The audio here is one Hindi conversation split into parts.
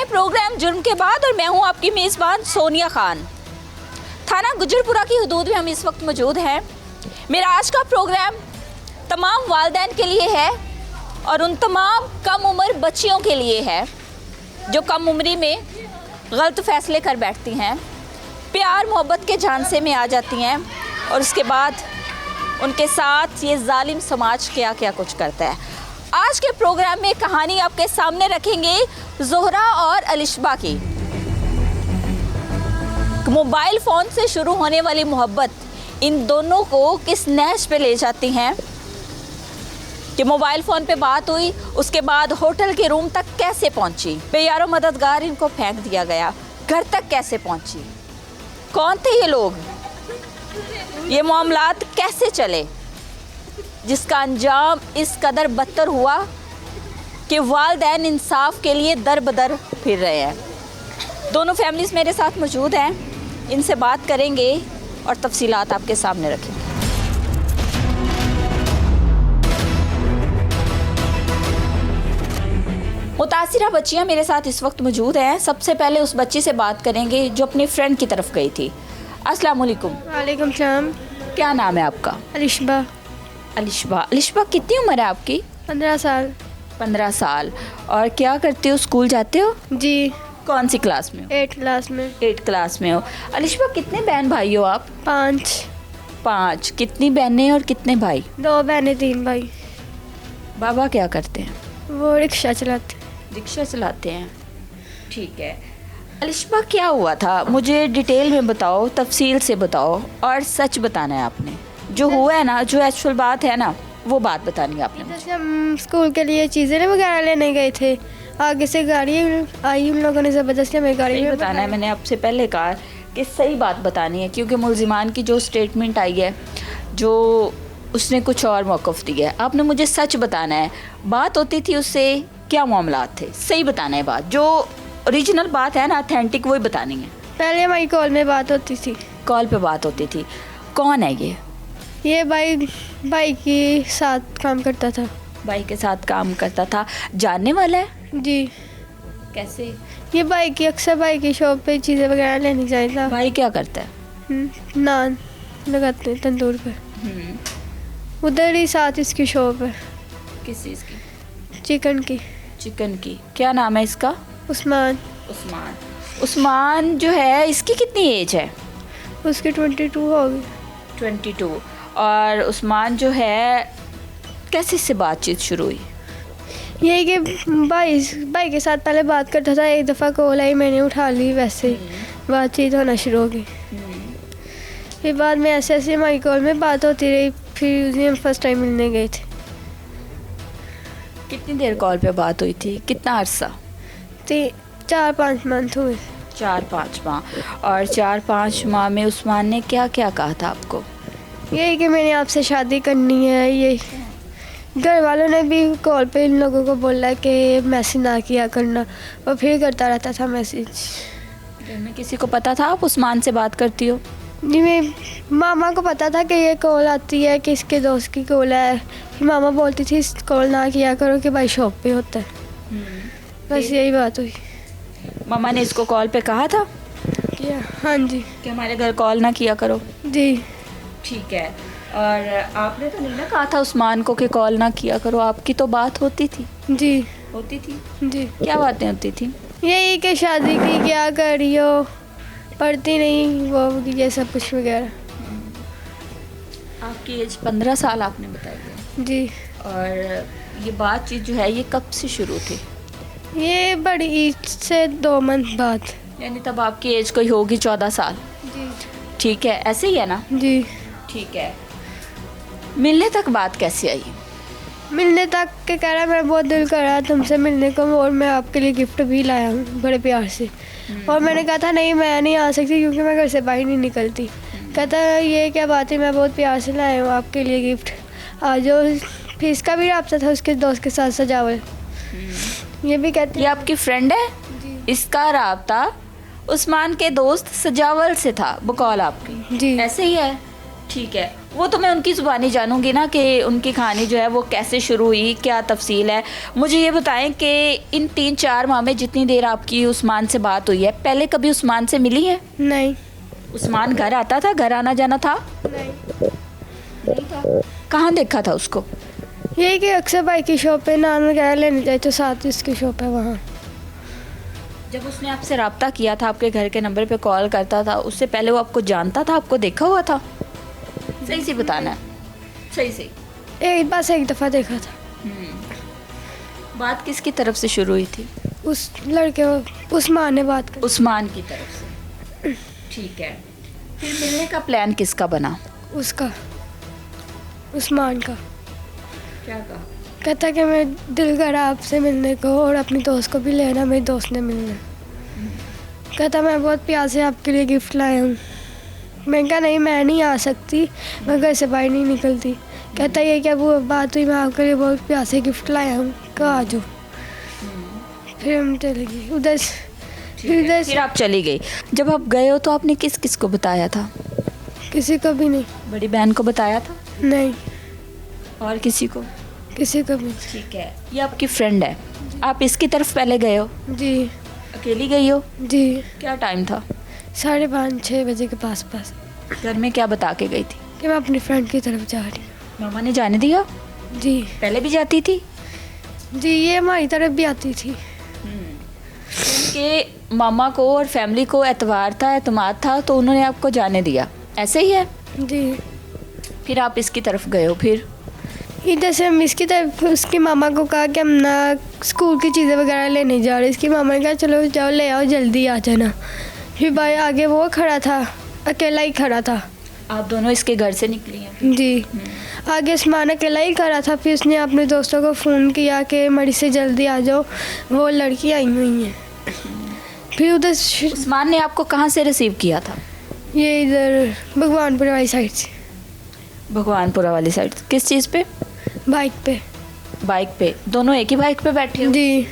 है प्रोग्राम जुर्म के बाद और मैं हूं आपकी मेज़बान सोनिया खान। थाना गुजरपुरा की हदूद में हम इस वक्त मौजूद हैं। मेरा आज का प्रोग्राम तमाम वालिदैन के लिए है और उन तमाम कम उम्र बच्चियों के लिए है जो कम उम्री में गलत फ़ैसले कर बैठती हैं, प्यार मोहब्बत के झांसे में आ जाती हैं और उसके बाद उनके साथ ये जालिम समाज क्या क्या कुछ करता है। आज के प्रोग्राम में कहानी आपके सामने रखेंगे ज़ोहरा और अलिशबा की। मोबाइल फ़ोन से शुरू होने वाली मोहब्बत इन दोनों को किस नहज पे ले जाती हैं कि मोबाइल फ़ोन पे बात हुई, उसके बाद होटल के रूम तक कैसे पहुंची, बेयारो मददगार इनको फेंक दिया गया, घर तक कैसे पहुंची, कौन थे ये लोग, ये मामलात कैसे चले, जिसका अंजाम इस कदर बदतर हुआ कि वालिदैन इंसाफ के लिए दर बदर फिर रहे हैं। दोनों फैमिलीज़ मेरे साथ मौजूद हैं, इनसे बात करेंगे और तफसीलात आपके सामने रखेंगे। मुतासिरा बच्चियां मेरे साथ इस वक्त मौजूद हैं। सबसे पहले उस बच्ची से बात करेंगे जो अपनी फ्रेंड की तरफ गई थी। अस्सलाम वालेकुम। वालेकुम सलाम। क्या नाम है आपका? अलिशबा। अलिशबा कितनी उम्र है आपकी? 15 साल। 15 साल। और क्या करते हो, स्कूल जाते हो? जी। कौन सी क्लास में हो? 8 क्लास में। 8 क्लास में हो। अलिशबा कितने बहन भाई हो आप? 5। कितनी बहनें और कितने भाई? 2 बहनें 3 भाई। बाबा क्या करते हैं? वो रिक्शा चलाते। रिक्शा चलाते हैं। ठीक है। अलिशबा क्या हुआ था, मुझे डिटेल में बताओ, तफसील से बताओ और सच बताना है आपने। जो हुआ है ना, जो एक्चुअल बात है ना, वो बात बतानी है आपने। जैसे हम स्कूल के लिए चीज़ें वगैरह लेने गए थे, आगे से गाड़ी आई, उन लोगों ने ज़बरदस्ती हमें गाड़ी में बताना है। मैंने आपसे पहले कहा कि सही बात बतानी है क्योंकि मुल्जिमान की जो स्टेटमेंट आई है, जो उसने कुछ और मौक़िफ़ दिया है, आपने मुझे सच बताना है। बात होती थी उससे, क्या मामलात थे, सही बताना है बात, जो ओरिजिनल बात है ना, ऑथेंटिक, वही बतानी है। पहले हमारी कॉल में बात होती थी। कॉल पे बात होती थी। कौन है ये भाई के साथ काम करता था। भाई के साथ काम करता था। जानने वाला है? जी। कैसे? ये अक्सर भाई की शॉप पे चीज़ें वगैरह लेने जाता। भाई क्या करता है? नान लगाते हैं तंदूर पर। उधर ही साथ इसकी शॉप है। किस चीज़ की? चिकन की। क्या नाम है इसका? उस्मान जो है, इसकी कितनी एज है? उसकी 22 होगी। 22। और उस्मान जो है, कैसे इससे बातचीत शुरू हुई? यही कि भाई के साथ पहले बात करता था, एक दफ़ा कॉल आई, मैंने उठा ली, वैसे ही बातचीत होना शुरू हो गई। फिर बाद में ऐसे हमारी कॉल में बात होती रही। फिर उस दिन हम फर्स्ट टाइम मिलने गए थे। कितनी देर कॉल पे बात हुई थी, कितना अरसा? 4-5 मंथ हुए। 4-5 माह। और 4-5 माह में उस्मान ने क्या क्या कहा था आपको? यही कि मैंने आपसे शादी करनी है। ये घर वालों ने भी कॉल पे इन लोगों को बोला कि मैसेज ना किया करना, और फिर करता रहता था मैसेज। घर में किसी को पता था आप उस्मान से बात करती हो? जी, मेरी मामा को पता था कि ये कॉल आती है, कि इसके दोस्त की कॉल है। फिर मामा बोलती थी कॉल ना किया करो कि भाई शॉप पे होता है। बस यही बात हुई। मामा ने इसको कॉल पे कहा था किया? हाँ जी। कि हमारे घर कॉल ना किया करो। जी। ठीक है। और आपने तो नहीं ना कहा था उस्मान को कि कॉल ना किया करो, आपकी तो बात होती थी? जी होती थी। जी। क्या बातें होती थी? यही कि शादी की क्या कर रही हो, पढ़ती नहीं, वो ये सब कुछ वगैरह। आपकी एज 15 साल आपने बताई है। जी। और ये बातचीत जो है, ये कब से शुरू थी? ये बड़ी ईद से 2 मंथ बाद। यानी तब आपकी एज कोई होगी 14 साल। जी। ठीक है, ऐसे ही है ना? जी। ठीक है। मिलने तक बात कैसे आई? मिलने तक के कह रहा, मेरा बहुत दिल कर रहा तुमसे मिलने को, और मैं आपके लिए गिफ्ट भी लाया हूँ बड़े प्यार से। और मैंने कहा था नहीं, मैं नहीं आ सकती क्योंकि मैं घर से बाहर नहीं निकलती। कहता ये क्या बात है, मैं बहुत प्यार से लाया हूँ आपके लिए गिफ्ट, आ जाओ। फिर इसका भी रब्ता था उसके दोस्त के साथ, सजावल। ये भी कहती, ये आपकी फ्रेंड है? जी। इसका राब्ता उस्मान के दोस्त सजावल से था, बकौल आपकी। जी। ऐसे ही है? ठीक है। वो तो मैं उनकी ज़ुबानी जानूंगी ना कि उनकी कहानी जो है वो कैसे शुरू हुई, क्या तफसील है। मुझे ये बताएं कि इन 3-4 माह में जितनी देर आपकी उस्मान से बात हुई है, पहले कभी उस्मान से मिली है? नहीं। उस्मान घर आता था, घर आना जाना था? नहीं था। कहाँ देखा था उसको? यही कि अक्सर भाई की शॉप पे नान वगैरह लेने जाए तो साथ ही उसकी शॉप है वहाँ। जब उसने आपसे रब्ता किया था, आपके घर के नंबर पे कॉल करता था, उससे पहले वो आपको जानता था, आपको देखा हुआ था? सही से बताना है, सही सही। एक बार से एक दफ़ा देखा था। बात किसकी तरफ से शुरू हुई थी? उस लड़के उस्मान ने बात कर। उस्मान की तरफ से, ठीक है। फिर मिलने का प्लान किसका बना? उसका, उस्मान का। क्या कहा? कहता कि मैं दिल करा आपसे मिलने को और अपनी दोस्त को भी लेना, मेरी दोस्त ने मिलना। कहता मैं बहुत प्यार से आपके लिए गिफ्ट लाया हूँ। मैं कहा नहीं, मैं नहीं आ सकती, मैं घर से बाहर नहीं निकलती। कहता ये क्या वो बात हुई, मैं आपके लिए बहुत प्यार से गिफ्ट लाया हूँ, कहाँ आ जाओ। फिर हम चले गए उधर फिर आप चली गई। जब आप गए हो तो आपने किस किस को बताया था? किसी को भी नहीं। बड़ी बहन को बताया था? नहीं। और किसी को? किसी को भी। ठीक है। ये आपकी फ्रेंड है, आप इसकी तरफ पहले गए हो? जी। अकेली गई हो? जी। क्या टाइम था? 5:30-6 बजे के पास। घर में क्या बता के गई थी? कि मैं अपनी फ्रेंड की तरफ जा रही हूँ। मामा ने जाने दिया? जी। पहले भी जाती थी? जी, ये हमारी तरफ भी आती थी। कि मामा को और फैमिली को एतवार था, एतमाद था, तो उन्होंने आपको जाने दिया, ऐसे ही है? जी। फिर आप इसकी तरफ गए हो? फिर इधर से हम इसकी तरफ उसकी मामा को कहा कि हम ना स्कूल की चीज़ें वगैरह लेने जा रहे। इसकी मामा ने कहा चलो जाओ ले आओ, जल्दी आ जाना। फिर भाई आगे वो खड़ा था, अकेला ही खड़ा था। आप दोनों इसके घर से निकली हैं? जी। आगे उस्मान अकेला ही खड़ा था। फिर उसने अपने दोस्तों को फ़ोन किया कि मरी से जल्दी आ जाओ, वो लड़की आई हुई हैं। फिर उधर उस्मान ने आपको कहाँ से रिसीव किया था? ये इधर भगवानपुर वाली साइड से। भगवानपुरा वाली साइड? किस चीज़ पे? बाइक पे। बाइक पे? दोनों एक ही बाइक पे बैठे हो? जी।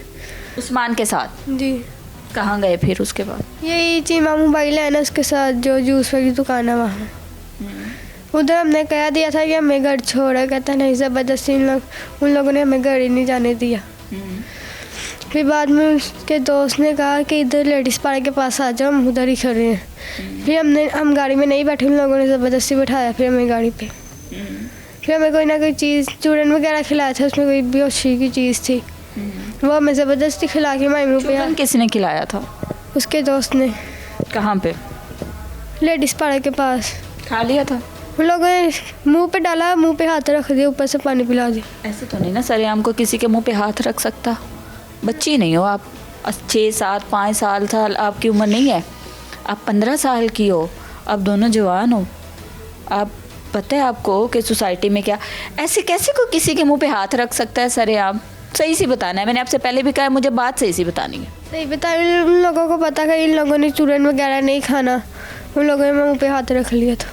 उस्मान के साथ? जी। कहाँ गए फिर उसके बाद? यही चीमा मोबाइल है ना उसके साथ, जो जूस वाली दुकान है वहाँ। उधर हमने कह दिया था कि हमें घर छोड़ा। कहता नहीं, ज़बरदस्ती उन लोगों ने हमें घर ही नहीं जाने दिया। फिर बाद में उसके दोस्त ने कहा कि इधर लेडीज़ पार्क के पास आ जाओ, हम उधर ही खड़े हैं। फिर हम गाड़ी में नहीं बैठे, उन लोगों ने ज़बरदस्ती बैठाया फिर हमें गाड़ी पे। फिर हमें कोई ना कोई चीज़ चूरन वगैरह खिलाया था, उसमें कोई बेहोशी की चीज़ थी, वो हमें ज़बरदस्ती खिला के हमारे मुँह पे। किसने खिलाया था? उसके दोस्त ने। कहाँ पे? लेडीज़ पार्क के पास। खा लिया था? उन लोगों ने मुंह पे डाला, मुंह पे हाथ रख दिया, ऊपर से पानी पिला दिया। ऐसे तो नहीं ना सरेआम को किसी के मुंह पे हाथ रख सकता। बच्ची नहीं हो आप, 6-7-5 साल आपकी उम्र नहीं है, आप 15 साल की हो, आप दोनों जवान हो। आप पता है आपको कि सोसाइटी में क्या ऐसे कैसे कोई किसी के मुंह पे हाथ रख सकता है? सरेआम सही से बताना है, मैंने आपसे पहले भी कहा है, मुझे बात सही से बतानी है। सही बता, उन लोगों को पता था इन लोगों ने चूरन वगैरह नहीं खाना, उन लोगों ने मुँह पे हाथ रख लिया था।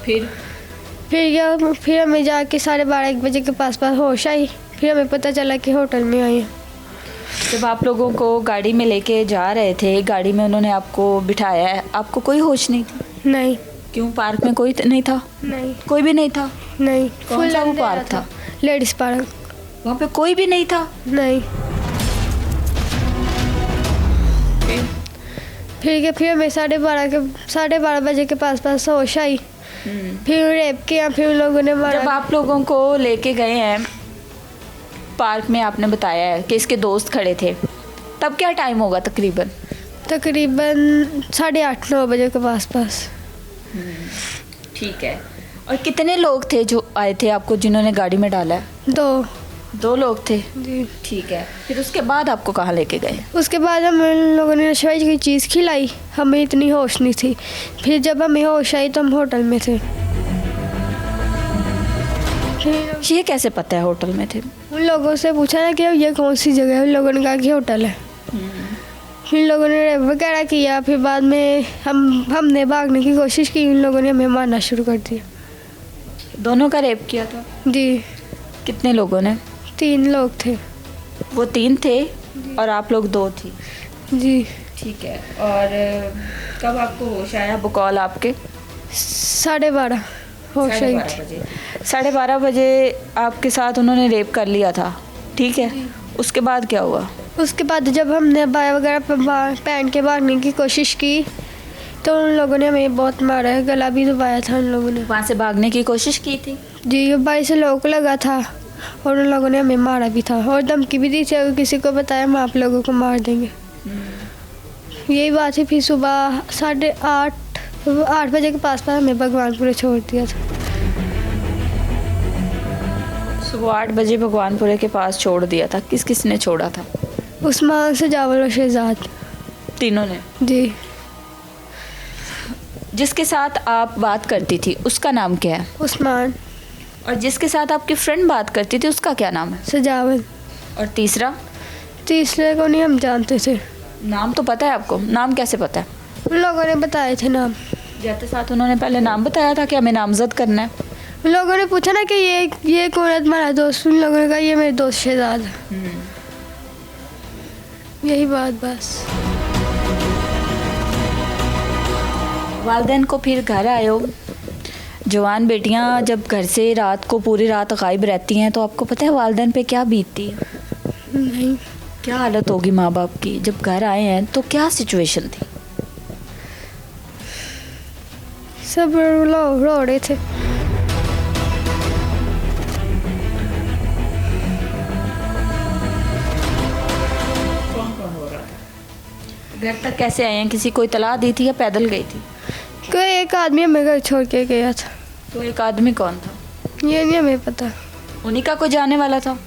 फिर हमें जाके 12:30-1 बजे के पास होश आई। फिर हमें पता चला कि होटल में आई हैं। जब आप लोगों को गाड़ी में लेके जा रहे थे, गाड़ी में उन्होंने आपको बिठाया है, आपको कोई होश नहीं थी? नहीं। क्यों? पार्क में कोई नहीं था? नहीं। कोई भी नहीं था? नहीं। कौन सा वो पार्क था? Ladies park. वहाँ पे कोई भी नहीं था? नहीं। फिर हमें 12:30 बजे के पास होश आई। फिर रेप किया, फिर उन लोगों ने मारा। जब आप लोगों को लेके गए हैं पार्क में, आपने बताया है कि इसके दोस्त खड़े थे, तब क्या टाइम होगा तकरीबन? 8:30-9 बजे के पास। ठीक है। और कितने लोग थे जो आए थे आपको, जिन्होंने गाड़ी में डाला है? 2 लोग थे? जी। ठीक है। फिर उसके बाद आपको कहाँ लेके गए? उसके बाद हम लोगों ने नशे की चीज़ खिलाई, हमें इतनी होश नहीं थी। फिर जब हमें होश आई तो हम होटल में थे। ये कैसे पता है होटल में थे? उन लोगों से पूछा ना कि ये कौन सी जगह है, उन लोगों ने कहा कि होटल है। फिर इन लोगों ने रेप वगैरह किया। फिर बाद में हमने भागने की कोशिश की, उन लोगों ने हमें मारना शुरू कर दिया। दोनों का रेप किया था? जी। कितने लोगों ने? 3 लोग थे। वो 3 थे और आप लोग 2 थी? जी। ठीक है। और कब आपको होश आया? वो कॉल आपके? 12:30। होश आई थी। 12:30 बजे आपके साथ उन्होंने रेप कर लिया था, ठीक है। उसके बाद क्या हुआ? उसके बाद जब हमने अबाया वगैरह पहन के भागने की कोशिश की तो उन लोगों ने हमें बहुत मारा है, गला भी दबाया था उन लोगों ने। वहाँ से भागने की कोशिश की थी? जी, अबाई से लोगों को लगा था और उन लोगों ने हमें मारा भी था और धमकी भी दी थी, अगर किसी को बताया हम आप लोगों को मार देंगे। यही बात है। फिर सुबह 8:30 बजे के पास हमें भगवानपुरे छोड़ दिया था। सुबह 8 बजे भगवानपुरे के पास छोड़ दिया था। किस किस ने छोड़ा था? उस्मान, सजावल और शहजाद, तीनों ने। जी। जिसके साथ आप बात करती थी उसका नाम क्या है? उस्मान। और जिसके साथ आपकी फ्रेंड बात करती थी उसका क्या नाम है? सजावल। और तीसरा? तीसरे को नहीं हम जानते थे। नाम तो पता है आपको? नाम कैसे पता है? उन लोगों ने बताए थे नाम। जाते साथ उन्होंने पहले नाम बताया था कि हमें नामजद करना है। उन लोगों ने पूछा ना कि ये कौन है तुम्हारा दोस्त, उन लोगों ने कहा ये मेरे दोस्त शहजाद है। यही बात बस। वालिदैन को फिर घर आए हो। जवान बेटियां जब घर से रात को पूरी रात गायब रहती हैं तो आपको पता है वालिदैन पे क्या बीतती है? नहीं। क्या हालत होगी माँ बाप की? जब घर आए हैं तो क्या सिचुएशन थी? सब रो रहे थे। घर तक कैसे आए हैं? किसी को इतला दी थी या पैदल गई थी? कोई एक आदमी हमें घर छोड़ के गया था। तो एक आदमी कौन था? ये नहीं हमें पता। उन्हीं का कोई जाने वाला था?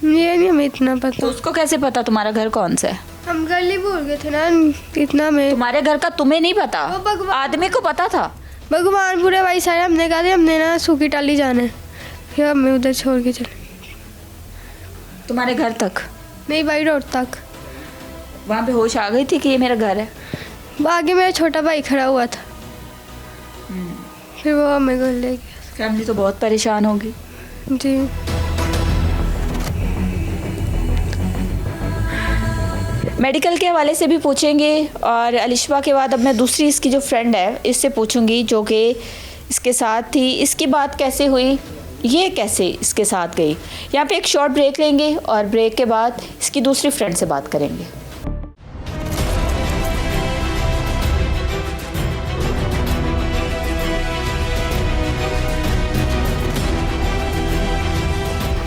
ये नहीं हमें इतना तो पता। उसको कैसे पता तुम्हारा घर कौन सा है? हम गली भूल गए थे ना, इतना में। तुम्हारे घर का तुम्हें नहीं पता, वो भगवान- आदमी को पता था। भगवानपुरे भाई साहब हमने कहा था हमने ना सूखी टाली जाना है, फिर हमें उधर छोड़ के चले। तुम्हारे घर तक? नहीं, भाई रोड तक। वहाँ पे होश आ गई थी कि ये मेरा घर है? आगे मेरा छोटा भाई खड़ा हुआ था, फिर वो हमें घर ले गया। फैमिली तो बहुत परेशान होगी। जी। मेडिकल के हवाले से भी पूछेंगे और अलिशबा के बाद अब मैं दूसरी इसकी जो फ्रेंड है इससे पूछूंगी जो कि इसके साथ थी। इसकी बात कैसे हुई, ये कैसे इसके साथ गई। यहाँ पे एक शॉर्ट ब्रेक लेंगे और ब्रेक के बाद इसकी दूसरी फ्रेंड से बात करेंगे।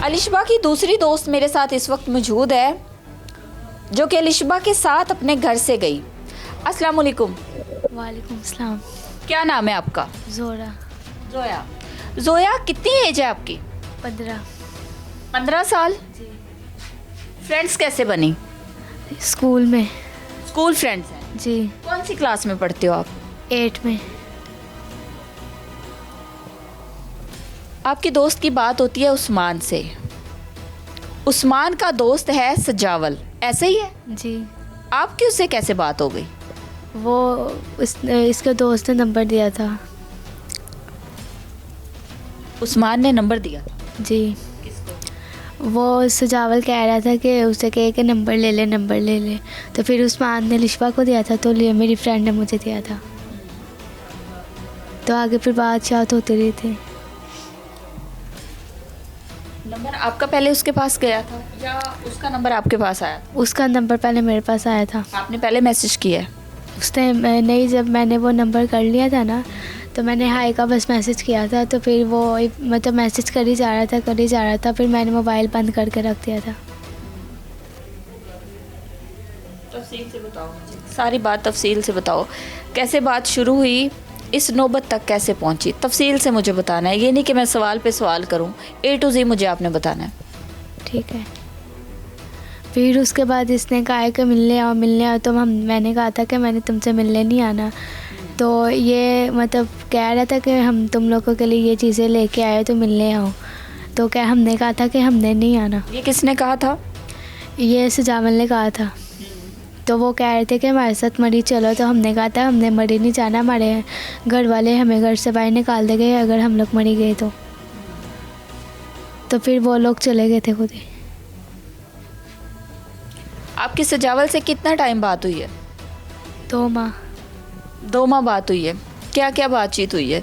अलिशबा की दूसरी दोस्त मेरे साथ इस वक्त मौजूद है जो कि अलिशबा के साथ अपने घर से गई। अस्सलाम वालेकुम। वालेकुम सलाम। क्या नाम है आपका? जोरा। जोया। जोया, कितनी एज है आपकी? 15। 15 साल। फ्रेंड्स कैसे बनी? स्कूल में। स्कूल फ्रेंड्स हैं? जी। कौन सी क्लास में पढ़ते हो आप? 8 में। आपकी दोस्त की बात होती है उस्मान से। उस्मान का दोस्त है सजावल, ऐसे ही है? जी। आपकी उससे कैसे बात हो गई? वो इसके दोस्त ने नंबर दिया था। उस्मान ने नंबर दिया? जी। वो सजावल कह रहा था कि उसे कहे कि नंबर ले ले, नंबर ले ले। तो फिर उस्मान ने अलिशबा को दिया था, तो मेरी फ्रेंड ने मुझे दिया था। तो आगे फिर बातचीत होती रही थी। नंबर आपका पहले उसके पास गया था या उसका नंबर आपके पास आया था? उसका नंबर पहले मेरे पास आया था। आपने पहले मैसेज किया है? उसने नहीं, जब मैंने वो नंबर कर लिया था ना, तो मैंने हाय का बस मैसेज किया था। तो फिर वो मतलब मैसेज कर ही जा रहा था, फिर मैंने मोबाइल बंद करके रख दिया था। तफसील से बताओ मुझे, सारी बात तफसील से बताओ। कैसे बात शुरू हुई, इस नौबत तक कैसे पहुंची, तफसील से मुझे बताना है। ये नहीं कि मैं सवाल पे सवाल करूं, A to Z मुझे आपने बताना है। ठीक है। फिर उसके बाद इसने कहा कि मिलने आओ। तो मैंने कहा था कि मैंने तुमसे मिलने नहीं आना। तो ये मतलब कह रहा था कि हम तुम लोगों के लिए ये चीज़ें लेके आए तो मिलने आओ। तो क्या हमने कहा था कि हमने नहीं आना। ये किसने कहा था? ये सजावल ने कहा था। तो वो कह रहे थे कि हमारे साथ मरी चलो। तो हमने कहा था हमने मरी नहीं जाना, हमारे घर वाले हमें घर से बाहर निकाल देंगे अगर हम लोग मरी गए तो फिर वो लोग चले गए थे खुद ही। आपकी सजावल से कितना टाइम बात हुई है? 2 माह। 2 माह बात हुई है। क्या क्या बातचीत हुई है?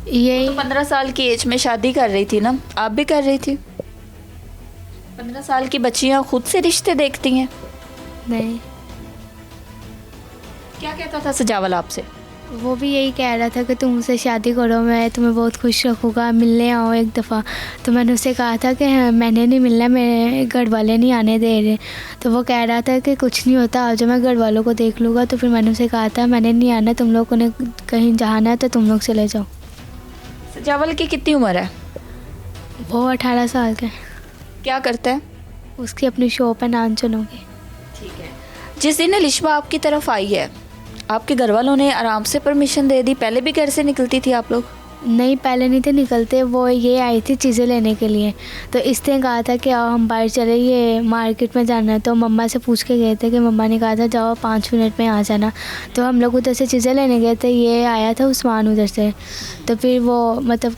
यही तो 15 साल की एज में शादी कर रही थी ना, आप भी कर रही थी। 15 साल की बच्चियां खुद से रिश्ते देखती हैं। नहीं, क्या कहता था सजावल आपसे? वो भी यही कह रहा था कि तुम मुझसे शादी करो, मैं तुम्हें बहुत खुश रखूँगा, मिलने आओ एक दफ़ा। तो मैंने उससे कहा था कि हाँ, मैंने नहीं मिलना, मेरे घर वाले नहीं आने दे रहे। तो वो कह रहा था कि कुछ नहीं होता, आज मैं घर वालों को देख लूँगा। तो फिर मैंने उसे कहा था मैंने नहीं आना, तुम लोगों ने कहीं जाना है तो तुम लोग चले जाओ। सजावल की कितनी उम्र है? वो 18 साल का है। क्या करता है? उसकी अपनी शॉप है नान चनों की। ठीक है। जिस दिन अलिशबा आपकी तरफ आई है, आपके घर वालों ने आराम से परमिशन दे दी? पहले भी घर से निकलती थी आप लोग? नहीं, पहले नहीं थे निकलते, वो ये आई थी चीज़ें लेने के लिए। तो इसने कहा था कि आओ हम बाहर चले, ये मार्केट में जाना है। तो मम्मा से पूछ के गए थे कि मम्मा ने कहा था जाओ 5 मिनट में आ जाना। तो हम लोग उधर से चीज़ें लेने गए थे, ये आया था उस्मान उधर से। तो फिर वो मतलब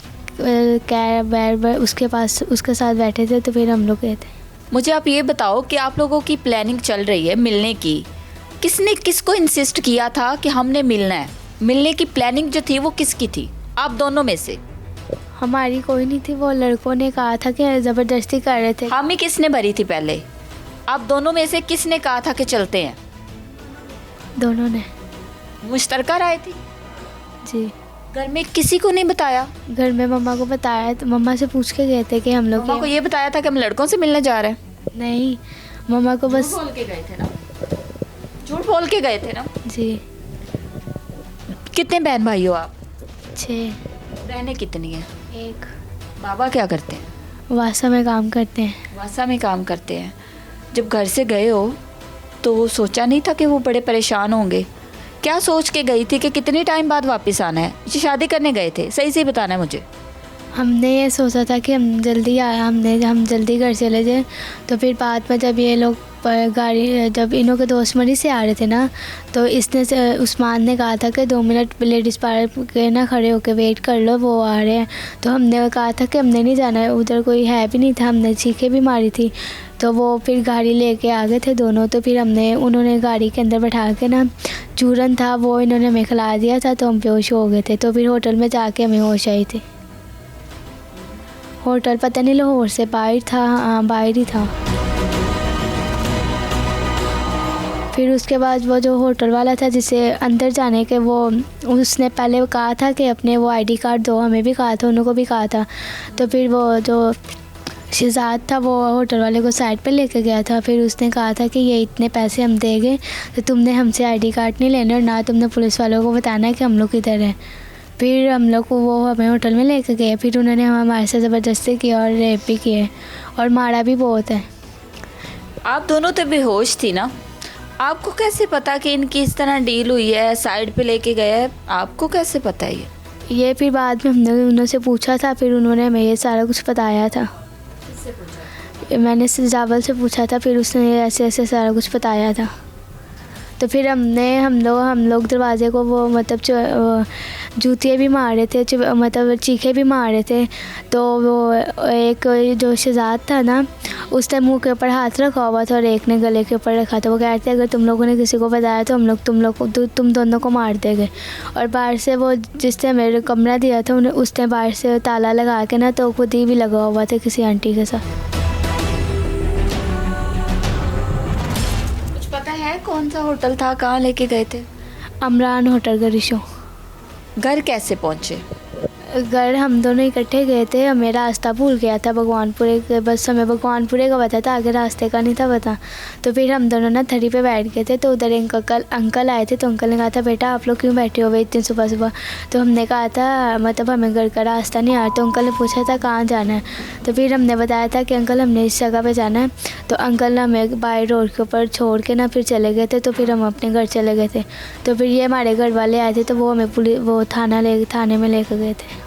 कैब उसके पास उसके साथ बैठे थे, तो फिर हम लोग गए थे। मुझे आप ये बताओ कि आप लोगों की प्लानिंग चल रही है मिलने की, किसने किसको इंसिस्ट किया था कि हमने मिलना है? मिलने की प्लानिंग जो थी वो किसकी थी, आप दोनों में से? हमारी कोई नहीं थी, वो लड़कों ने कहा था कि ज़बरदस्ती कर रहे थे। हामी किसने भरी थी पहले? आप दोनों में से किसने कहा था कि चलते हैं? दोनों ने। मुश्तरका राय थी? जी। घर में किसी को नहीं बताया? घर में मम्मा को बताया, तो मम्मा से पूछ के गए थे कि हम लोग मम्मा को ये बताया था कि हम लड़कों से मिलने जा रहे हैं? नहीं, मम्मा को बस। झूठ बोल के गए थे ना? झूठ बोल के गए थे ना? जी। कितने बहन भाई हो आप? 6। बहनें कितनी हैं? 1। बाबा क्या करते हैं? वासा में काम करते हैं। वासा में काम करते हैं। जब घर से गए हो तो सोचा नहीं था कि वो बड़े परेशान होंगे? क्या सोच के गई थी कि कितने टाइम बाद वापस आना है? ये शादी करने गए थे, सही से बताना है मुझे। हमने ये सोचा था कि हम जल्दी घर चले जाए। तो फिर बाद में जब ये लोग जब इन्हों के दोस्त मरी से आ रहे थे ना, तो उस्मान ने कहा था कि 2 मिनट लेडीज़ पार्लर के ना खड़े होकर वेट कर लो, वो आ रहे हैं। तो हमने कहा था कि हमने नहीं जाना है, उधर कोई है भी नहीं था, हमने चीखें भी मारी थी। तो वो फिर गाड़ी लेके आ गए थे दोनों। तो फिर उन्होंने गाड़ी के अंदर बैठा के ना चूरन था वो इन्होंने हमें खिला दिया था, तो हम बेहोश हो गए थे। तो फिर होटल में जाके हमें होश आई थी। होटल पता नहीं लाहौर से बाहर था, हाँ बाहर ही था। फिर उसके बाद वो जो होटल वाला था जिसे अंदर जाने के, वो उसने पहले कहा था कि अपने वो आईडी कार्ड दो, हमें भी कहा था, उनको भी कहा था। तो फिर वो जो शहजाद था वो होटल वाले को साइड पे लेके गया था। फिर उसने कहा था कि ये इतने पैसे हम देंगे तो तुमने हमसे आईडी कार्ड नहीं लेना और ना तुमने पुलिस वालों को बताना है कि हम लोग किधर हैं। फिर हम लोग को वो हमें होटल में लेके गए। फिर उन्होंने हमारे से ज़बरदस्ती की और रेप भी किए और मारा भी बहुत है। आप दोनों तो बेहोश थी ना, आपको कैसे पता कि इनकी इस तरह डील हुई है, साइड पे लेके गए हैं? आपको कैसे पता है ये फिर बाद में हमने उन्होंने पूछा था, फिर उन्होंने हमें ये सारा कुछ बताया था। किससे पूछा? मैंने सजावल से पूछा था, फिर उसने ऐसे ऐसे सारा कुछ बताया था। तो फिर हम लोग दरवाज़े को वो मतलब जूतियाँ भी मार रहे थे, मतलब चीखे भी मार रहे थे। तो वो एक जो शहजाद था ना, उसने मुंह के ऊपर हाथ रखा हुआ था और एक ने गले के ऊपर रखा था। वो कह रहे थे अगर तुम लोगों ने किसी को बताया तो हम लोग तुम दोनों को मार देंगे। और बाहर से वो जिसने मेरे कमरा दिया था उसने बाहर से ताला लगा के ना, तो खुद ही भी लगा हुआ था किसी आंटी के साथ। पता है कौन सा होटल था, कहाँ लेके गए थे? अमरान होटल गरिशो। घर कैसे पहुँचे? घर हम दोनों इकट्ठे गए थे, हमें रास्ता भूल गया था भगवानपुरे के, बस हमें भगवानपुरे का पता था, आगे रास्ते का नहीं था पता। तो फिर हम दोनों ना थरी पे बैठ गए थे। तो उधर एक अंकल आए थे। तो अंकल ने कहा था बेटा आप लोग क्यों बैठे हो इतनी सुबह सुबह? तो हमने कहा था मतलब हमें घर का रास्ता नहीं आ रहा। तो अंकल ने पूछा था कहाँ जाना है? तो फिर हमने बताया था कि अंकल हमने इस जगह पर जाना है। तो अंकल ने हमें बाहर रोड के ऊपर छोड़ के ना फिर चले गए थे। तो फिर हम अपने घर चले गए थे। तो फिर ये हमारे घर वाले आए थे, तो वो हमें थाने में लेकर गए थे।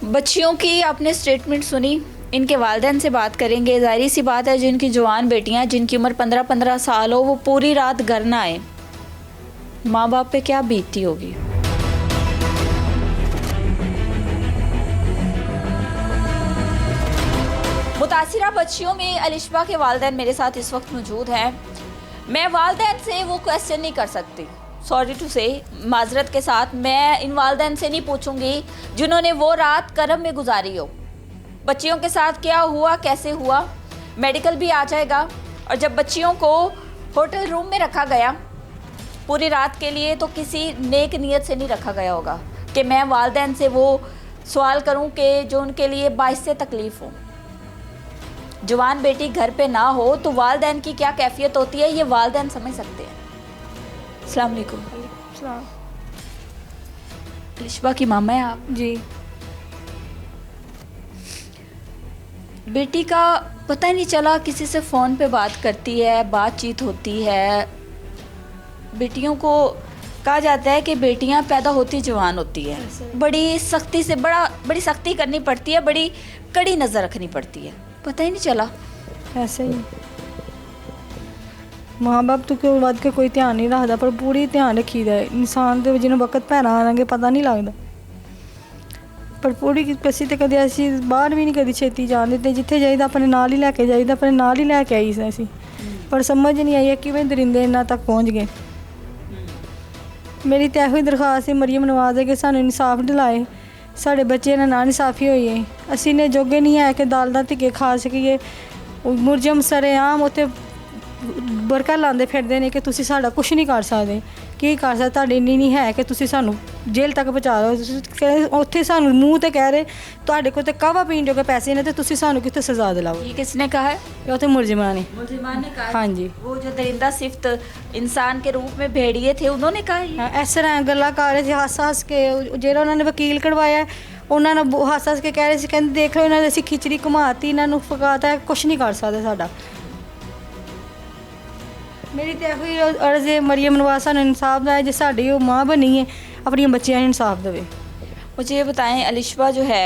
बच्चियों की आपने स्टेटमेंट सुनी, इनके वालिदैन से बात करेंगे। ज़ाहिर सी बात है जिनकी जवान बेटियां जिनकी उम्र 15-15 साल हो वो पूरी रात घर ना आए, माँ बाप पे क्या बीतती होगी। मुतासिरा बच्चियों में अलिशबा के वालिदैन मेरे साथ इस वक्त मौजूद हैं। मैं वालिदैन से वो क्वेश्चन नहीं कर सकती सॉरी टू से, माजरत के साथ, मैं इन वालदैन से नहीं पूछूंगी जिन्होंने वो रात करम में गुजारी हो। बच्चियों के साथ क्या हुआ, कैसे हुआ, मेडिकल भी आ जाएगा। और जब बच्चियों को होटल रूम में रखा गया पूरी रात के लिए, तो किसी नेक नीयत से नहीं रखा गया होगा कि मैं वालदैन से वो सवाल करूं कि जो उनके लिए बाइस से तकलीफ़ हो। जवान बेटी घर पे ना हो तो वालदैन की क्या कैफियत होती है, ये वालदैन समझ सकते हैं। अस्सलाम वालेकुम। अलिशबा की मामा है आप? जी। बेटी का पता ही नहीं चला, किसी से फ़ोन पे बात करती है, बातचीत होती है। बेटियों को कहा जाता है कि बेटियां पैदा होती जवान होती है, बड़ी सख्ती से बड़ी सख्ती करनी पड़ती है, बड़ी कड़ी नज़र रखनी पड़ती है। पता ही नहीं चला। ऐसे ही माँ बाप तो कोई ਵੱਧ ਕੇ ਕੋਈ ਧਿਆਨ ਨਹੀਂ ਰੱਖਦਾ, ਪਰ ਪੂਰੀ ਧਿਆਨ ਰੱਖੀਦਾ ਹੈ। ਇਨਸਾਨ ਦੇ ਜਿਹਨੂੰ ਵਕਤ ਪੈਣਾ ਆਣਗੇ ਪਤਾ ਨਹੀਂ ਲੱਗਦਾ, ਪਰ ਪੂਰੀ ਅਸੀਂ ਤੇ ਕਦੇ ਅਸੀਂ ਬਾਹਰ ਵੀ ਨਹੀਂ ਕਦੀ ਛੇਤੀ ਜਾਣ ਦਿੱਤੇ। ਜਿੱਥੇ ਜਾਈਦਾ ਆਪਣੇ ਨਾਲ ਹੀ ਲੈ ਕੇ ਜਾਈਦਾ, ਆਪਣੇ ਨਾਲ ਹੀ ਲੈ ਕੇ ਆਈ ਸੀ ਅਸੀਂ, ਪਰ ਸਮਝ ਨਹੀਂ ਆਈ ਕਿਵੇਂ ਦਰਿੰਦੇ ਇਹਨਾਂ ਤੱਕ ਪਹੁੰਚ ਗਏ। ਮੇਰੀ ਤਾਂ ਇਹੋ ਹੀ ਦਰਖਾਸਤ ਹੈ ਮਰੀਮ ਨਵਾਜ਼ ਹੈ ਕਿ ਸਾਨੂੰ ਇਨਸਾਫ ਦਿਲਾਏ। ਸਾਡੇ ਬੱਚੇ ਨਾਲ ਨਾ ਇਨਸਾਫੀ ਹੋਈ ਹੈ। ਅਸੀਂ ਨੇ ਜੋਗੇ ਨਹੀਂ ਹੈ ਕਿ ਦਾਲ ਦਾ ਧਿੱਕੇ ਖਾ ਸਕੀਏ। ਮੁਰਜਮ ਸਰੇਆਮ ਉੱਥੇ ਬਰਕਾ ਲਾਉਂਦੇ ਫਿਰਦੇ ਨੇ ਕਿ ਤੁਸੀਂ ਸਾਡਾ ਕੁਝ ਨਹੀਂ ਕਰ ਸਕਦੇ। ਕੀ ਕਰ ਸਕਦਾ, ਤੁਹਾਡੀ ਇੰਨੀ ਨਹੀਂ ਹੈ ਕਿ ਤੁਸੀਂ ਸਾਨੂੰ ਜੇਲ੍ਹ ਤੱਕ ਪਹੁੰਚਾ ਦਿਓ। ਤੁਸੀਂ ਉੱਥੇ ਸਾਨੂੰ ਮੂੰਹ ਤੇ ਕਹਿ ਰਹੇ ਤੁਹਾਡੇ ਕੋਲ ਤੇ ਕਾਹਵਾ ਪੀਣ ਜੋਗੇ ਪੈਸੇ ਨੇ, ਤੇ ਤੁਸੀਂ ਸਾਨੂੰ ਕਿੱਥੇ ਸਜ਼ਾ ਦਿਲਾਓ। ये किसने कहा है? ਇਹ ਉੱਥੇ ਮੁਰਜਮਾਂ ਨੇ। मुलजिमान ने कहा? हाँ जी। वो जो दरिंदा सिफ्त इंसान के रूप में भेड़िए थे, उन्होंने कहा ये? ਹਾਂ, ਇਸ ਤਰ੍ਹਾਂ ਗੱਲਾਂ ਕਰ ਰਹੇ ਸੀ ਹੱਸ ਹੱਸ ਕੇ। ਜਿਹੜਾ ਉਹਨਾਂ ਨੇ ਵਕੀਲ ਕਢਵਾਇਆ ਉਹਨਾਂ ਨੇ ਹੱਸ ਹੱਸ ਕੇ ਕਹਿ ਰਹੇ ਸੀ, ਕਹਿੰਦੇ ਦੇਖ ਲਓ ਇਹਨਾਂ ਦੇ ਅਸੀਂ ਖਿਚੜੀ ਘੁਮਾਤੀ, ਇਹਨਾਂ ਨੂੰ ਫਕਾਤਾ, ਕੁਝ ਨਹੀਂ ਕਰ ਸਕਦੇ ਸਾਡਾ। ਮੇਰੀ ਤਾਂ ਇਹੋ ਹੀ ਅਰਜ਼ ਹੈ ਮਰੀਮ ਨਵਾਜ਼ ਸਾਨੂੰ ਇਨਸਾਫ ਦਾ, ਜੇ ਸਾਡੀ ਉਹ ਮਾਂ ਬਣੀ ਹੈ ਆਪਣੀਆਂ ਬੱਚਿਆਂ ਨੂੰ ਇਨਸਾਫ ਦੇਵੇ। मुझे ये बताएं, अलिशबा जो है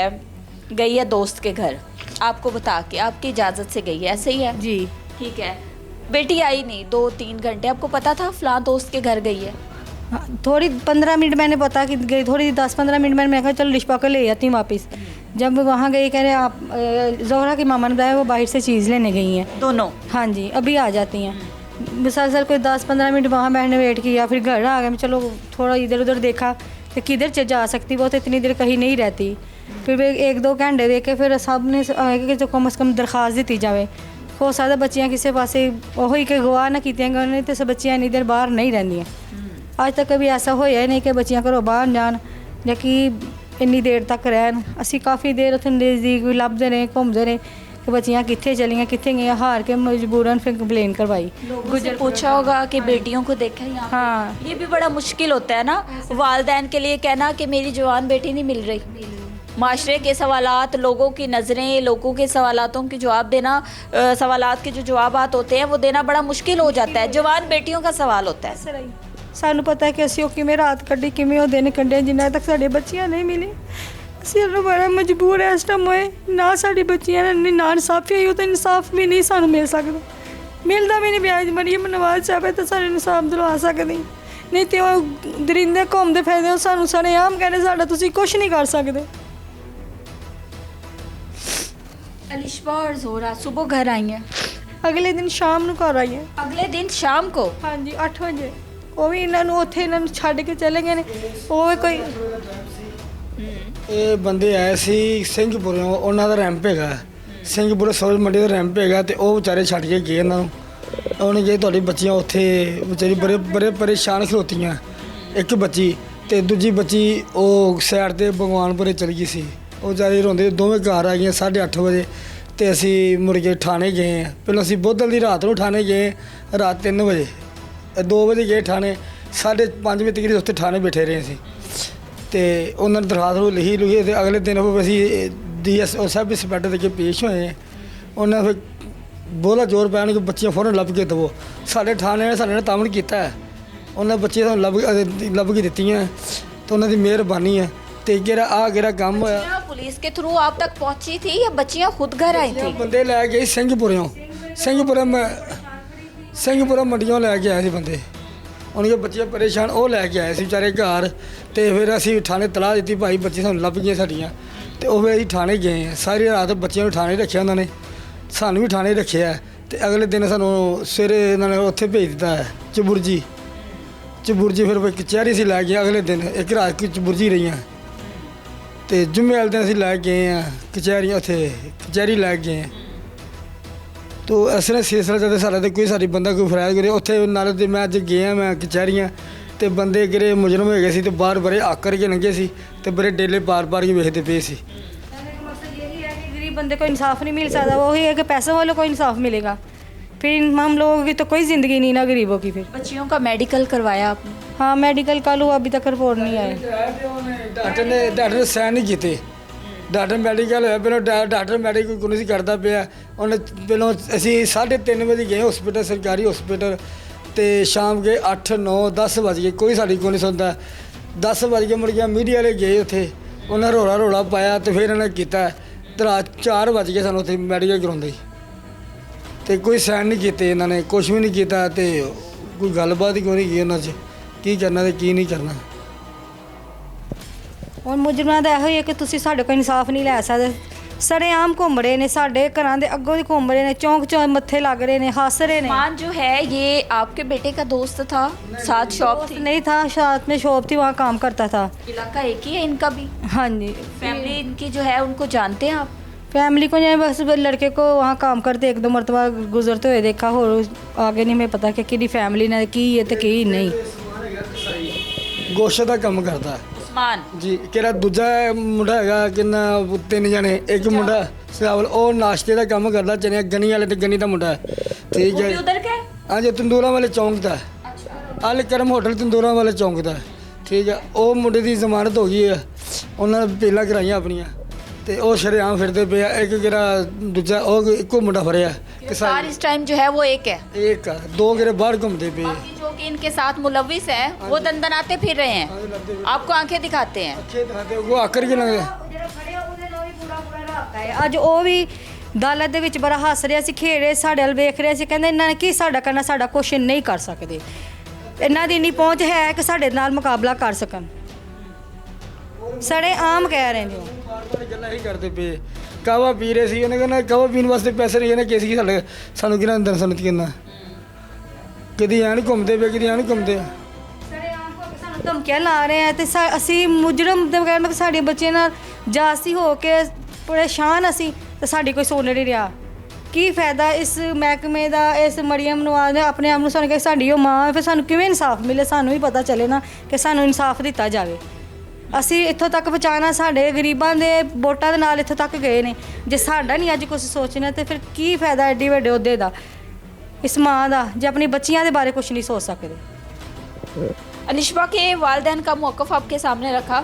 गई है दोस्त के घर, आपको बता के, आपकी इजाज़त से गई है, ऐसे ही है? जी। ठीक है। बेटी आई नहीं 2-3 घंटे, आपको पता था फ़लाँ दोस्त के घर गई है? हाँ, थोड़ी 15 मिनट मैंने पता कि गई, थोड़ी 10-15 मिनट मैंने कहा चलो लिशपा को ले आती हूँ वापस। जब वहाँ गई कह रहे आप जोहरा की मामा ने बताया वो बाहर से चीज़ लेने गई हैं दोनों? हाँ जी, अभी आ जाती हैं। मुसलसल कोई 10-15 मिनट वहाँ मैंने वेट किया, फिर घर आ गए। चलो थोड़ा इधर उधर देखा कि किधर जा सकती, वो तो इतनी देर कहीं नहीं रहती। फिर वे 1-2 घंटे देखे, फिर सब ने कि जो कम अज़ कम दरखास्त दी जाए। हो सकता बच्चियाँ किसी पासे वही कि गवाह ना कीतियां गए नहीं, तो सब बच्चियाँ इन्नी देर बाहर नहीं रहंदियां। अज तक कभी ऐसा होया ही नहीं कि बच्चियाँ घरों बाहर जान या कि इन्नी देर तक रहन। असी काफ़ी देर उत्थे नज़दीक लभदे रहे, घूमते रहे कि बच्चियाँ कित्थे चलियां, कित्थे गई। हार के मजबूरन फिर कंप्लेन करवाई। गुजर पूछा होगा कि बेटियों को देखा यहाँ? हाँ। ये भी बड़ा मुश्किल होता है ना वालदैन के लिए कहना कि मेरी जवान बेटी नहीं मिल रही। माशरे के सवालात, लोगों की नज़रें, लोगों के सवालातों के जवाब देना, सवालात के जो जवाबात होते हैं वो देना बड़ा मुश्किल हो जाता है। जवान बेटियों का सवाल होता है। सानू पता है कि असी किवें रात कड्ढी, किवें वो दिन कड्ढे, जिन्ना तक साडी बच्चियां नहीं मिली। ਅਸੀਂ ਬੜਾ ਮਜਬੂਰ ਹੈ ਇਸ ਟਾਈਮ ਹੋਏ ਨਾ। ਸਾਡੀ ਬੱਚੀਆਂ ਨੇ ਨਾ ਇਨਸਾਫੀ ਹੋਈ, ਉਹ ਤਾਂ ਇਨਸਾਫ ਵੀ ਨਹੀਂ ਸਾਨੂੰ ਮਿਲ ਸਕਦਾ, ਮਿਲਦਾ ਵੀ ਨਹੀਂ ਪਿਆ। ਮਰੀਮ ਨਵਾਜ਼ ਸਾਹਿਬ ਤਾਂ ਸਾਨੂੰ ਇਨਸਾਫ ਦਿਲਵਾ ਸਕਦੀ, ਨਹੀਂ ਤੇ ਉਹ ਦਰਿੰਦੇ ਘੁੰਮਦੇ ਫਿਰਦੇ ਉਹ ਸਾਨੂੰ ਸਰੇਆਮ ਕਹਿੰਦੇ ਸਾਡਾ ਤੁਸੀਂ ਕੁਝ ਨਹੀਂ ਕਰ ਸਕਦੇ। अलिशबा और जोहरा सुबह घर आई हैं? ਅਗਲੇ ਦਿਨ ਸ਼ਾਮ ਨੂੰ ਘਰ ਆਈ ਹੈ। अगले दिन शाम को? ਹਾਂਜੀ 8 ਵਜੇ। ਉਹ ਵੀ ਇਹਨਾਂ ਨੂੰ ਉੱਥੇ ਇਹਨਾਂ ਨੂੰ ਛੱਡ ਕੇ ਚਲੇ ਗਏ ਨੇ। ਉਹ ਵੀ ਕੋਈ ਇਹ ਬੰਦੇ ਆਏ ਸੀ ਸਿੰਘਪੁਰੋਂ, ਉਹਨਾਂ ਦਾ ਰੈਂਪ ਹੈਗਾ ਸਿੰਘਪੁਰ ਸਬਜ਼ ਮੰਡੀ ਦਾ ਰੈਂਪ ਹੈਗਾ, ਤੇ ਉਹ ਵਿਚਾਰੇ ਛੱਡ ਕੇ ਗਏ ਇਹਨਾਂ ਨੂੰ। ਉਹਨੇ ਜੇ ਤੁਹਾਡੀ ਬੱਚੀਆਂ ਉੱਥੇ ਵਿਚਾਰੀ ਬੜੇ ਪਰੇਸ਼ਾਨ ਖਲੋਤੀਆਂ। ਇੱਕ ਬੱਚੀ ਤੇ ਦੂਜੀ ਬੱਚੀ ਉਹ ਸਾਈਡ ਤੇ ਭਗਵਾਨਪੁਰੇ ਚਲੀ ਗਈ ਸੀ। ਉਹ ਵਿਚਾਰੀ ਰੋਂਦੇ ਦੋਵੇਂ ਘਰ ਆ ਗਈਆਂ 8:30 ਵਜੇ, ਤੇ ਅਸੀਂ ਮੁੜ ਕੇ ਥਾਣੇ ਗਏ ਹਾਂ। ਪਹਿਲਾਂ ਅਸੀਂ ਬੁੱਧਵਾਰ ਦੀ ਰਾਤ ਨੂੰ ਥਾਣੇ ਗਏ, ਰਾਤ 3 ਵਜੇ 2 ਵਜੇ ਗਏ ਥਾਣੇ, 5:30 ਵਜੇ ਤੱਕ ਉੱਥੇ ਥਾਣੇ ਬੈਠੇ ਰਹੇ ਸੀ। ਤੇ ਉਹਨਾਂ ਨੇ ਦਰਖਾਸਤ ਨੂੰ ਲਿਖੀ ਲੁਖੀ, ਤੇ ਅਗਲੇ ਦਿਨ ਉਹ ਅਸੀਂ DSO ਸਾਹਿਬ ਇੰਸਪੈਕਟਰ ਦੇ ਅੱਗੇ ਪੇਸ਼ ਹੋਏ। ਉਹਨਾਂ ਫਿਰ ਬੋਲਾ ਜ਼ੋਰ ਪਾਇਆ ਕਿ ਬੱਚੀਆਂ ਫੌਰਨ ਲੱਭ ਕੇ ਦੇਵੋ। ਸਾਡੇ ਥਾਣੇ ਨੇ ਸਾਡੇ ਨਾਲ ਤਾਮਨ ਕੀਤਾ ਹੈ, ਉਹਨਾਂ ਬੱਚੀਆਂ ਸਾਨੂੰ ਲੱਭ ਕੇ ਦਿੱਤੀਆਂ, ਤੇ ਉਹਨਾਂ ਦੀ ਮਿਹਰਬਾਨੀ ਹੈ। ਤੇ ਜਿਹੜਾ ਕੰਮ ਹੋਇਆ, पुलिस के थ्रू आप तक पहुंची थी या बच्चियां खुद घर आई थी? ਬੰਦੇ ਲੈ ਗਏ ਸਿੰਘਪੁਰੋਂ ਮੰਡੀਆਂ ਲੈ ਕੇ ਆਏ ਸੀ ਬੰਦੇ। ਉਹਨਾਂ ਦੇ ਬੱਚੇ ਪਰੇਸ਼ਾਨ, ਉਹ ਲੈ ਕੇ ਆਏ ਸੀ ਵਿਚਾਰੇ ਘਰ। ਤੇ ਫਿਰ ਅਸੀਂ ਥਾਣੇ ਤਲਾਹ ਦਿੱਤੀ, ਭਾਈ ਬੱਚੇ ਸਾਨੂੰ ਲੱਭ ਗਈਆਂ ਸਾਡੀਆਂ। ਤੇ ਉਹ ਫਿਰ ਅਸੀਂ ਥਾਣੇ ਗਏ ਹਾਂ। ਸਾਰੀ ਰਾਤ ਬੱਚਿਆਂ ਨੂੰ ਥਾਣੇ ਰੱਖਿਆ ਉਹਨਾਂ ਨੇ, ਸਾਨੂੰ ਵੀ ਥਾਣੇ ਰੱਖਿਆ। ਤੇ ਅਗਲੇ ਦਿਨ ਸਾਨੂੰ ਸਵੇਰੇ ਇਹਨਾਂ ਨੇ ਉੱਥੇ ਭੇਜ ਦਿੱਤਾ ਹੈ ਚਬੁਰਜੀ। ਚਬੁਰਜੀ ਫਿਰ ਕਚਹਿਰੀ ਸੀ ਲੈ ਗਏ ਅਗਲੇ ਦਿਨ ਇੱਕ ਰਾਤ ਕੀ ਚਬੁਰਜੀ ਰਹੀਆਂ ਤੇ ਜੁਮੇ ਵਾਲੇ ਦਿਨ ਅਸੀਂ ਲੈ ਗਏ ਆ ਕਚਹਿਰੀਆਂ ਉੱਥੇ ਕਚਹਿਰੀ ਲੈ ਗਏ ਆ ਤੋ ਅਸਲ ਸਿਲਸਿਲਾ ਜਦ ਸਾਡਾ ਤੇ ਕੋਈ ਸਾਡੀ ਬੰਦਾ ਕੋਈ ਫਰਿਆਦ ਕਰੇ ਉੱਥੇ ਨਾਲ ਤੇ ਮੈਂ ਅੱਜ ਗਿਆ ਮੈਂ ਕਚਹਿਰੀਆਂ ਤੇ ਬੰਦੇ ਕਿਹੜੇ ਮੁਜਰਮ ਹੋ ਗਏ ਸੀ ਤੇ ਬਾਹਰ ਬੜੇ ਆਕਰ ਕੇ ਲੰਘੇ ਸੀ ਤੇ ਬੜੇ ਡੇਲੇ ਪਾਰ ਕੇ ਵੇਖਦੇ ਪਏ ਸੀ मकसद यही है कि गरीब बंदे को इंसाफ नहीं मिल सकता, वही है कि पैसे वालों को इंसाफ मिलेगा। फिर हम लोगों की तो कोई ज़िंदगी नहीं ना गरीबों की। फिर बच्चियों का मेडिकल करवाया आपने? हाँ मेडिकल कल हुआ, अभी तक रिपोर्ट नहीं आई। ਡਾਕਟਰ ਨੇ ਸਾਈਨ ਨਹੀਂ ਕੀਤੇ। ਡਾਕਟਰ ਮੈਡੀਕਲ ਹੋਇਆ ਪਹਿਲਾਂ ਡਾਕਟਰ ਮੈਡੀਕਲ ਕੋਈ ਨਹੀਂ ਕਰਦਾ ਪਿਆ। ਉਹਨੇ ਪਹਿਲਾਂ ਅਸੀਂ 3:30 ਵਜੇ ਗਏ ਹਸਪੀਟਲ ਸਰਕਾਰੀ ਹਸਪੀਟਲ ਤੇ ਸ਼ਾਮ ਕੇ 8 9 10 ਵਜ ਗਏ ਕੋਈ ਸਾਡੀ ਕੋਈ ਨਹੀਂ ਸੁਣਦਾ। 10 ਵਜ ਕੇ ਮੁੜ ਗਿਆ ਮੀਡੀਆ ਵਾਲੇ ਗਏ ਉੱਥੇ ਉਹਨਾਂ ਰੋਲਾ ਪਾਇਆ ਤੇ ਫਿਰ ਇਹਨਾਂ ਕੀਤਾ ਤੇ ਰਾਤ 4 ਵਜ ਗਏ ਸਾਨੂੰ ਉੱਥੇ ਮੈਡੀਕਲ ਕਰਾਉਂਦੇ ਤੇ ਕੋਈ ਸਾਈਨ ਨਹੀਂ ਕੀਤੇ ਇਹਨਾਂ ਨੇ ਕੁਝ ਵੀ ਨਹੀਂ ਕੀਤਾ ਤੇ ਕੋਈ ਗੱਲਬਾਤ ਹੀ ਕੋਈ ਨਹੀਂ ਕੀ ਉਹਨਾਂ 'ਚ ਕੀ ਕਰਨਾ ਤੇ ਕੀ ਨਹੀਂ ਕਰਨਾ। ਹੁਣ ਮੁਜਰਮਾਂ ਦਾ ਇਹੋ ਹੀ ਹੈ ਕਿ ਤੁਸੀਂ ਸਾਡੇ ਕੋਲ ਇਨਸਾਫ ਨਹੀਂ ਲੈ ਸਕਦੇ। ਸਰੇਆਮ ਘੁੰਮ ਰਹੇ ਨੇ, ਸਾਡੇ ਘਰਾਂ ਦੇ ਅੱਗੋਂ ਦੀ ਘੁੰਮ ਰਹੇ ਨੇ, ਚੌਂਕ ਮੱਥੇ ਲੱਗ ਰਹੇ ਨੇ, ਹੱਸ ਰਹੇ ਨੇ। मान जो है ये आपके बेटे का दोस्त था, साथ शॉप थी? नहीं था, साथ में शॉप थी, वहाँ काम करता था। इलाका एक ही है इनका भी? हाँ जी। फैमिली इनकी जो है उनको जानते हैं आप? फैमिली को नहीं, बस लड़के को वहाँ काम करते एक दो मरतबा गुजरते हुए देखा, और आगे नहीं मैं पता कि किसी फैमिली ने की है तो की नहीं। ਗੋਸ਼ਤ ਦਾ ਕੰਮ ਕਰਦਾ उस्मान ਜੀ ਕਿਹੜਾ ਦੂਜਾ ਮੁੰਡਾ ਹੈਗਾ ਕਿੰਨਾ 3 ਜਣੇ ਇੱਕ ਮੁੰਡਾ ਸਿਆਵਲ ਉਹ ਨਾਸ਼ਤੇ ਦਾ ਕੰਮ ਕਰਦਾ ਚਨੇ ਗਨੀ ਵਾਲੇ ਤੇ ਗਨੀ ਦਾ ਮੁੰਡਾ ਠੀਕ वो भी ਹੈ उधर का है? ਹਾਂਜੀ ਤੰਦੂਰਾਂ ਵਾਲੇ ਚੌਂਕ ਦਾ ਅਲ ਕਰਮ ਹੋਟਲ ਤੰਦੂਰਾਂ ਵਾਲੇ ਚੌਂਕ ਦਾ ਠੀਕ ਹੈ। ਉਹ ਮੁੰਡੇ ਦੀ ਜ਼ਮਾਨਤ ਹੋ ਗਈ ਹੈ, ਉਹਨਾਂ ਨੇ ਪਹਿਲਾਂ ਕਰਾਈਆਂ ਆਪਣੀਆਂ ਤੇ ਉਹ ਸ਼ਰੇਆਮ ਫਿਰਦੇ ਪਏ ਆ। ਇੱਕ ਜਿਹੜਾ ਦੂਜਾ ਉਹ ਇੱਕੋ ਮੁੰਡਾ ਫੜਿਆ गिरफ्तार इस टाइम जो है वो एक है, ਇੱਕ ਆ, ਦੋ ਕਿਹੜੇ ਬਾਹਰ ਘੁੰਮਦੇ ਪਏ बाकी जो कि इनके साथ मुलविस है वो दंदनाते फिर रहे हैं, आपको आंखें दिखाते हैं। ਅੱਖੇ ਦਿਖਾਤੇ ਉਹ ਆਕਰ ਕੇ ਲੰਘਦੇ ਅੱਜ ਉਹ ਵੀ ਅਦਾਲਤ ਦੇ ਵਿੱਚ ਬੜਾ ਹੱਸ ਰਿਹਾ ਸੀ, ਖੇਡ ਰਹੇ ਸਾਡੇ ਵੱਲ ਵੇਖ ਰਹੇ ਸੀ, ਕਹਿੰਦੇ ਇਹਨਾਂ ਨੇ ਕੀ ਸਾਡਾ ਕਰਨਾ, ਸਾਡਾ ਕੁਛ ਨਹੀਂ ਕਰ ਸਕਦੇ। ਇਹਨਾਂ ਦੀ ਇੰਨੀ ਪਹੁੰਚ ਹੈ ਕਿ ਸਾਡੇ ਨਾਲ ਮੁਕਾਬਲਾ ਕਰ ਸਕਣ। ਸੜੇ ਆਮ ਕਹਿ ਰਹੇ ਨੇ ਬਾਰ-ਬਾਰ ਗੱਲਾਂ ਹੀ ਕਰਦੇ ਪਏ। ਕਾਵਾ ਪੀ ਰਹੇ ਸੀ, ਉਹਨੇ ਕਹਿੰਦਾ ਕਾਵਾ ਪੀਣ ਵਾਸਤੇ ਪੈਸੇ ਨਹੀਂ ਇਹਨੇ ਕੇਸ ਕੀ ਸਾਡੇ ਸਾਨੂੰ ਕਿਹਨਾਂ ਅੰਦਰ ਸਾਨੂੰ ਕਿੰਨਾ ਕਦੀ ਐਂ ਨਹੀਂ ਘੁੰਮਦੇ ਪਏ ਕਦੀ ਐਂ ਨਹੀਂ ਘੁੰਮਦੇ। ਸੜੇ ਆਮ ਹੋ ਕੇ ਸਾਨੂੰ ਧਮਕੀਆਂ ਲਾ ਰਹੇ ਆ ਤੇ ਅਸੀਂ ਮੁਜਰਮ ਦੇ ਬਗੈਰ ਮਤਲਬ ਸਾਡੇ ਬੱਚੇ ਨਾਲ ਜਾਸਤੀ ਹੋ ਕੇ ਪਰੇਸ਼ਾਨ ਅਸੀਂ ਤੇ ਸਾਡੀ ਕੋਈ ਸੁਣ ਨਹੀਂ ਰਿਹਾ। ਕੀ ਫਾਇਦਾ ਇਸ ਮਹਿਕਮੇ ਦਾ, ਇਸ ਮਰੀਮ ਨਵਾਜ਼ ਨੇ ਆਪਣੇ ਆਪ ਨੂੰ ਸਾਨੂੰ ਕਿ ਸਾਡੀ ਉਹ ਮਾਂ ਹੈ, ਫਿਰ ਸਾਨੂੰ ਕਿਵੇਂ ਇਨਸਾਫ ਮਿਲੇ, ਸਾਨੂੰ ਵੀ ਪਤਾ ਚੱਲੇ ਨਾ ਕਿ ਸਾਨੂੰ ਇਨਸਾਫ ਦਿੱਤਾ ਜਾਵੇ। ਅਸੀਂ ਇੱਥੋਂ ਤੱਕ ਪਹੁੰਚਾਉਣਾ ਸਾਡੇ ਗਰੀਬਾਂ ਦੇ ਵੋਟਾਂ ਦੇ ਨਾਲ ਇੱਥੋਂ ਤੱਕ ਗਏ ਨੇ। ਜੇ ਸਾਡਾ ਨਹੀਂ ਅੱਜ ਕੁਝ ਸੋਚਣਾ ਤੇ ਫਿਰ ਕੀ ਫਾਇਦਾ ਐਡੀ ਵੱਡੇ ਅਹੁਦੇ ਦਾ ਇਸ ਮਾਂ ਦਾ ਜੇ ਆਪਣੀ ਬੱਚੀਆਂ ਦੇ ਬਾਰੇ ਕੁਝ ਨਹੀਂ ਸੋਚ ਸਕਦੇ। अनिशबा के वालिदैन का मौक़िफ़ आपके सामने रखा,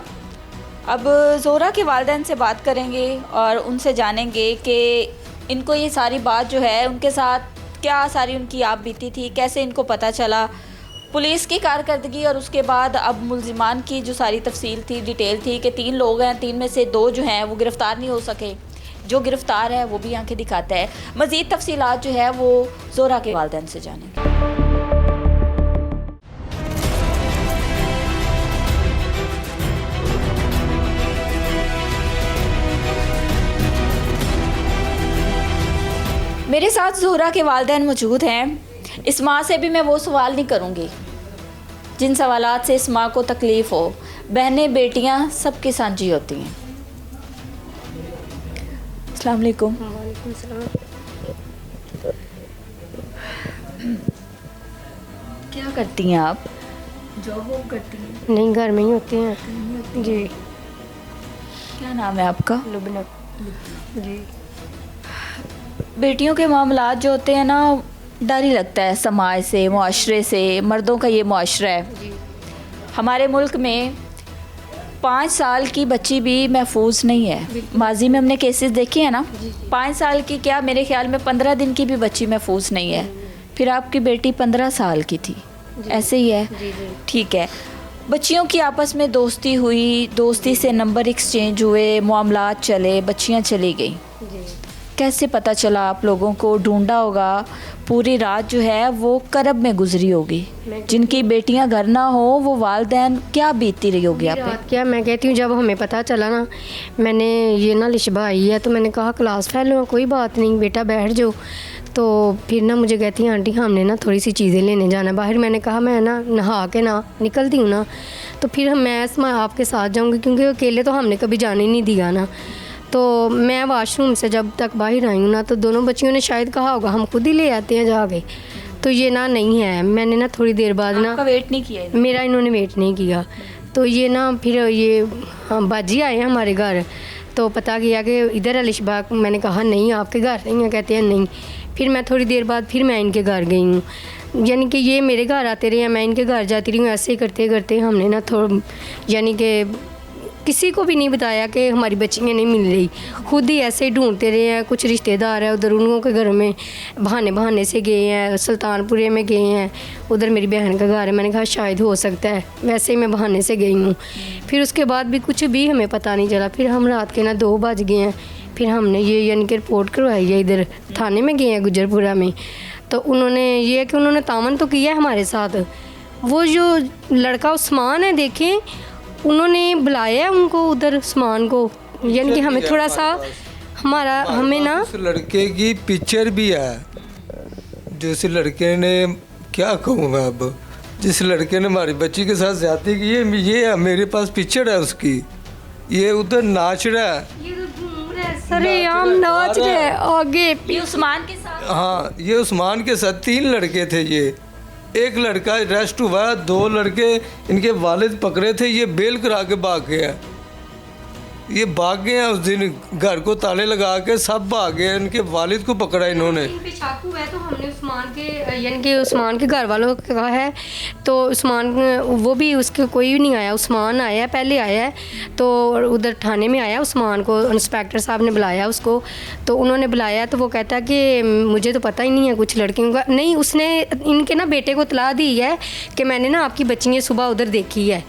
अब ज़ोहरा के वालिदैन से बात करेंगे और उनसे जानेंगे कि इनको ये सारी बात जो है उनके साथ क्या सारी उनकी आप बीती थी, कैसे इनको पता चला, पुलिस की कारकर्दगी और उसके बाद अब मुलजिमान की जो सारी तफसील थी, डिटेल थी कि 3 लोग हैं, 3 में से 2 जो हैं वो गिरफ़्तार नहीं हो सके, जो गिरफ़्तार है वो भी आंखें दिखाता है। मज़ीद तफसीलात जो है वो ज़ोहरा के वालिदैन से जानेंगे। मेरे साथ ज़ोहरा के वालिदैन मौजूद हैं। इस माँ से भी मैं वो सवाल नहीं करूँगी जिन सवालात से इस माँ को तकलीफ़ हो। बहनें बेटियाँ सबकी साझी होती हैं। अस्सलाम वालेकुम। क्या करती हैं आप? जॉब वॉब करती हैं? नहीं, घर में ही होती हैं जी। क्या नाम है आपका? लुबना जी। बेटियों के मामलात जो होते हैं ना, डर ही लगता है समाज से, मुआशरे से। मर्दों का ये मुआशरा है। हमारे मुल्क में 5 साल की बच्ची भी महफूज नहीं है। माजी में हमने केसेस देखे हैं ना, 5 साल की क्या मेरे ख्याल में 15 दिन की भी बच्ची महफूज नहीं है। फिर आपकी बेटी 15 साल की थी, ऐसे ही है? ठीक है। बच्चियों की आपस में दोस्ती हुई, दोस्ती से नंबर एक्सचेंज हुए, मामलात चले, बच्चियां चली गई। कैसे पता चला? आप लोगों को ढूंढा होगा, पूरी रात जो है वो करब में गुजरी होगी। जिनकी बेटियां घर ना हो वो वालिदैन क्या बीतती रही होगी आप पे? क्या मैं कहती हूँ, जब हमें पता चला ना, मैंने ये ना लिशबा आई है तो मैंने कहा क्लास फेल हुआ, कोई बात नहीं बेटा बैठ जाओ। तो फिर ना मुझे कहती हैं आंटी हमने ना थोड़ी सी चीज़ें लेने जाना बाहर। मैंने कहा मैं ना नहा के ना निकलती हूँ ना, तो फिर मैं आपके साथ जाऊँगी, क्योंकि अकेले तो हमने कभी जाने ही नहीं दिया ना। तो मैं वाशरूम से जब तक बाहर आई हूँ ना, तो दोनों बच्चियों ने शायद कहा होगा हम खुद ही ले आते हैं जाके, तो ये ना नहीं है। मैंने ना थोड़ी देर बाद ना, आपका वेट नहीं किया इन्होंने? मेरा इन्होंने वेट नहीं किया। तो ये ना फिर ये बाजी आए हैं हमारे घर, तो पता किया कि इधर अलिशबा। मैंने कहा नहीं आपके घर नहीं है, कहते हैं नहीं। फिर मैं थोड़ी देर बाद फिर मैं इनके घर गई हूँ, यानी कि ये मेरे घर आते रहे हैं, मैं इनके घर जाती रही हूँ। ऐसे ही करते करते हमने ना थोड़ा, यानी कि किसी को भी नहीं बताया कि हमारी बच्चियाँ नहीं मिल रही, खुद ही ऐसे ही ढूंढते रहे हैं। कुछ रिश्तेदार है उधर, उन के घर में बहाने से गए हैं, सुल्तानपुरे में गए हैं, उधर मेरी बहन का घर है। मैंने कहा शायद हो सकता है, वैसे ही मैं बहाने से गई हूँ। फिर उसके बाद भी कुछ भी हमें पता नहीं चला। फिर हम रात के ना 2 बज गए हैं, फिर हमने ये यानी कि रिपोर्ट करवाई है, इधर थाने में गए हैं गुजरपुरा में। तो उन्होंने ये है कि उन्होंने तामन तो किया है हमारे साथ। वो जो लड़का उस्मान है देखें, उन्होंने बुलाया है उनको उधर उस्मान को, यानी कि हमें थोड़ा सा हमें ना उस लड़के की पिक्चर भी है, जिस लड़के ने, क्या कहूँ मैं अब, जिस लड़के ने हमारी बच्ची के साथ ज्यादती की है, ये है मेरे पास पिक्चर है उसकी। ये उधर नाच रहा है, सरेआम नाच रहे हैं आगे। ये उस्मान के साथ? हाँ, ये उस्मान के साथ 3 लड़के थे। ये एक लड़का अरेस्ट हुआ, 2 लड़के इनके वालिद पकड़े थे, ये बेल करा के भाग गए हैं। ये भाग गए हैं उस दिन, घर को ताले लगा के सब भाग गए। इनके वालिद को पकड़ा इन्होंने। इन पे शक हुआ है तो हमने उस्मान के, यानी कि उस्मान के घर वालों को कहा है, तो उस्मान वो भी, उसके कोई भी नहीं आया। उस्मान आया, पहले आया है, तो उधर थाने में आया उस्मान को, इंस्पेक्टर साहब ने बुलाया उसको। तो उन्होंने बुलाया तो वो कहता है कि मुझे तो पता ही नहीं है कुछ लड़कियों का। नहीं, उसने इनके ना बेटे को इत्तला दी है कि मैंने ना आपकी बच्चियाँ सुबह उधर देखी है,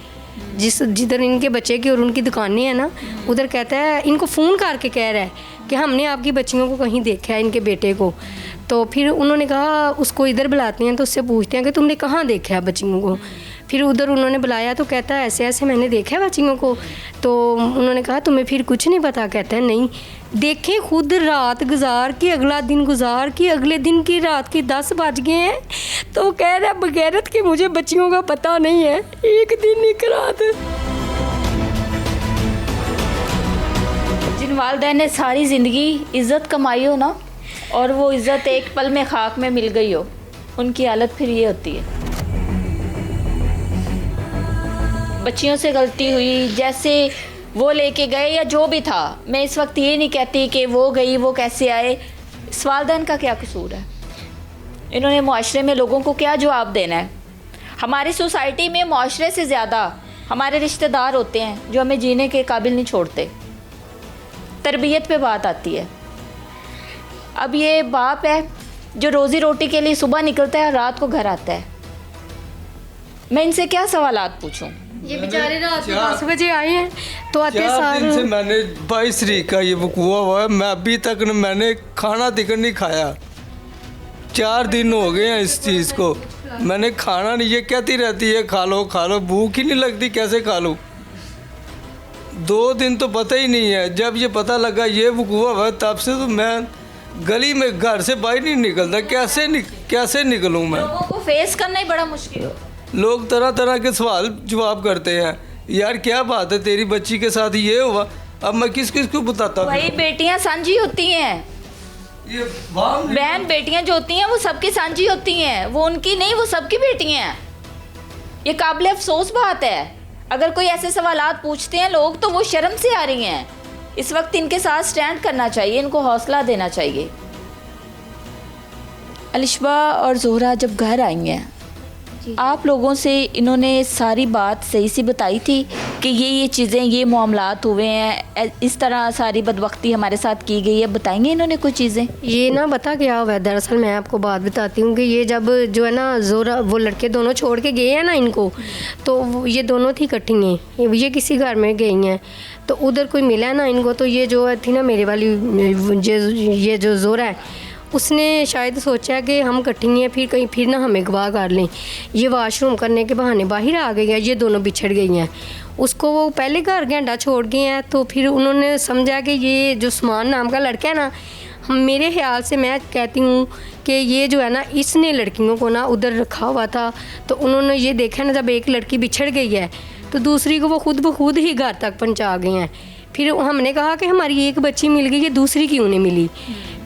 जिधर इनके बच्चे की और उनकी दुकानें हैं ना, उधर कहता है, इनको फ़ोन करके कह रहा है कि हमने आपकी बच्चियों को कहीं देखा है, इनके बेटे को। तो फिर उन्होंने कहा उसको इधर बुलाते हैं, तो उससे पूछते हैं कि तुमने कहाँ देखा है बच्चियों को। फिर उधर उन्होंने बुलाया तो कहता है ऐसे ऐसे मैंने देखा है बच्चियों को। तो उन्होंने कहा तुम्हें फिर कुछ नहीं पता? कहता है नहीं। देखें, खुद रात गुजार के, अगला दिन गुजार के, अगले दिन की रात के 10 बज गए हैं, तो कह रहा है बगैरत कि मुझे बच्चियों का पता नहीं है, एक दिन एक रात। जिन वालिदैन ने सारी ज़िंदगी इज़्ज़त कमाई हो ना, और वो इज़्ज़त एक पल में खाक में मिल गई हो, उनकी हालत फिर ये होती है। बच्चियों से गलती हुई, जैसे वो लेके गए या जो भी था, मैं इस वक्त ये नहीं कहती कि वो गई वो कैसे आए, इस वालिदैन का क्या कसूर है? इन्होंने मुआशरे में लोगों को क्या जवाब देना है? हमारी सोसाइटी में मुआशरे से ज़्यादा हमारे रिश्तेदार होते हैं जो हमें जीने के काबिल नहीं छोड़ते। तरबियत पे बात आती है। अब ये बाप है जो रोज़ी रोटी के लिए सुबह निकलता है और रात को घर आता है, मैं इनसे क्या सवालात पूछूं? ये बेचारे रात को 10 बजे आए हैं, तो आते 4 दिन से सार मैंने 22 तारीख का ये वकूआ हुआ है, मैं अभी तक मैंने खाना तिकड़ नहीं खाया। 4 दिन हो गए हैं इस चीज़ को, मैंने खाना नहीं। ये कहती रहती है खा लो खा लो, भूख ही नहीं लगती, कैसे खा लूँ? 2 दिन तो पता ही नहीं है। जब ये पता लगा ये वकूआ हुआ, तब से तो मैं गली में घर से बाहर नहीं निकलता। कैसे निकलूँ मैं? लोगों को फेस करना ही बड़ा मुश्किल है। लोग तरह तरह के सवाल जवाब करते हैं, यार क्या बात है तेरी बच्ची के साथ ये हुआ, अब मैं किस किस को बताता? वही बेटियां साझी होती हैं, ये बहन बेटियां जो होती हैं वो सबकी साझी होती हैं, वो उनकी नहीं, वो सबकी बेटियां हैं। ये काबिल अफसोस बात है। अगर कोई ऐसे सवालात पूछते हैं लोग तो वो शर्म से आ रही हैं। इस वक्त इनके साथ स्टैंड करना चाहिए, इनको हौसला देना चाहिए। अलिशबा और ज़ोहरा जब घर आई हैं, आप लोगों से इन्होंने सारी बात सही सी बताई थी कि ये चीज़ें, ये मामलात हुए हैं, इस तरह सारी बदबख्ती हमारे साथ की गई है? बताएंगे इन्होंने कुछ चीज़ें? ये ना बता क्या हुआ है, दरअसल मैं आपको बात बताती हूँ कि ये जब जो है ना ज़ोरा, वो लड़के दोनों छोड़ के गए हैं ना इनको, तो ये दोनों थी इकट्ठी हैं, ये किसी घर में गई हैं, तो उधर कोई मिला ना इनको, तो ये जो थी ना मेरे वाली, ये जो ज़ोरा है, उसने शायद सोचा कि हम इकट्ठी हैं, फिर कहीं फिर ना हमें गवाह कर लें। ये वॉशरूम करने के बहाने बाहर आ गई है, ये दोनों बिछड़ गई हैं। उसको वो पहले घर घंटा छोड़ गए हैं, तो फिर उन्होंने समझा कि ये जो उस्मान नाम का लड़का है ना, मेरे ख्याल से मैं कहती हूँ कि ये जो है ना, इसने लड़कियों को ना उधर रखा हुआ था, तो उन्होंने ये देखा ना, जब एक लड़की बिछड़ गई है तो दूसरी को वो खुद ब खुद ही घर तक पहुँचा गए हैं। फिर हमने कहा कि हमारी एक बच्ची मिल गई, ये दूसरी क्यों नहीं मिली।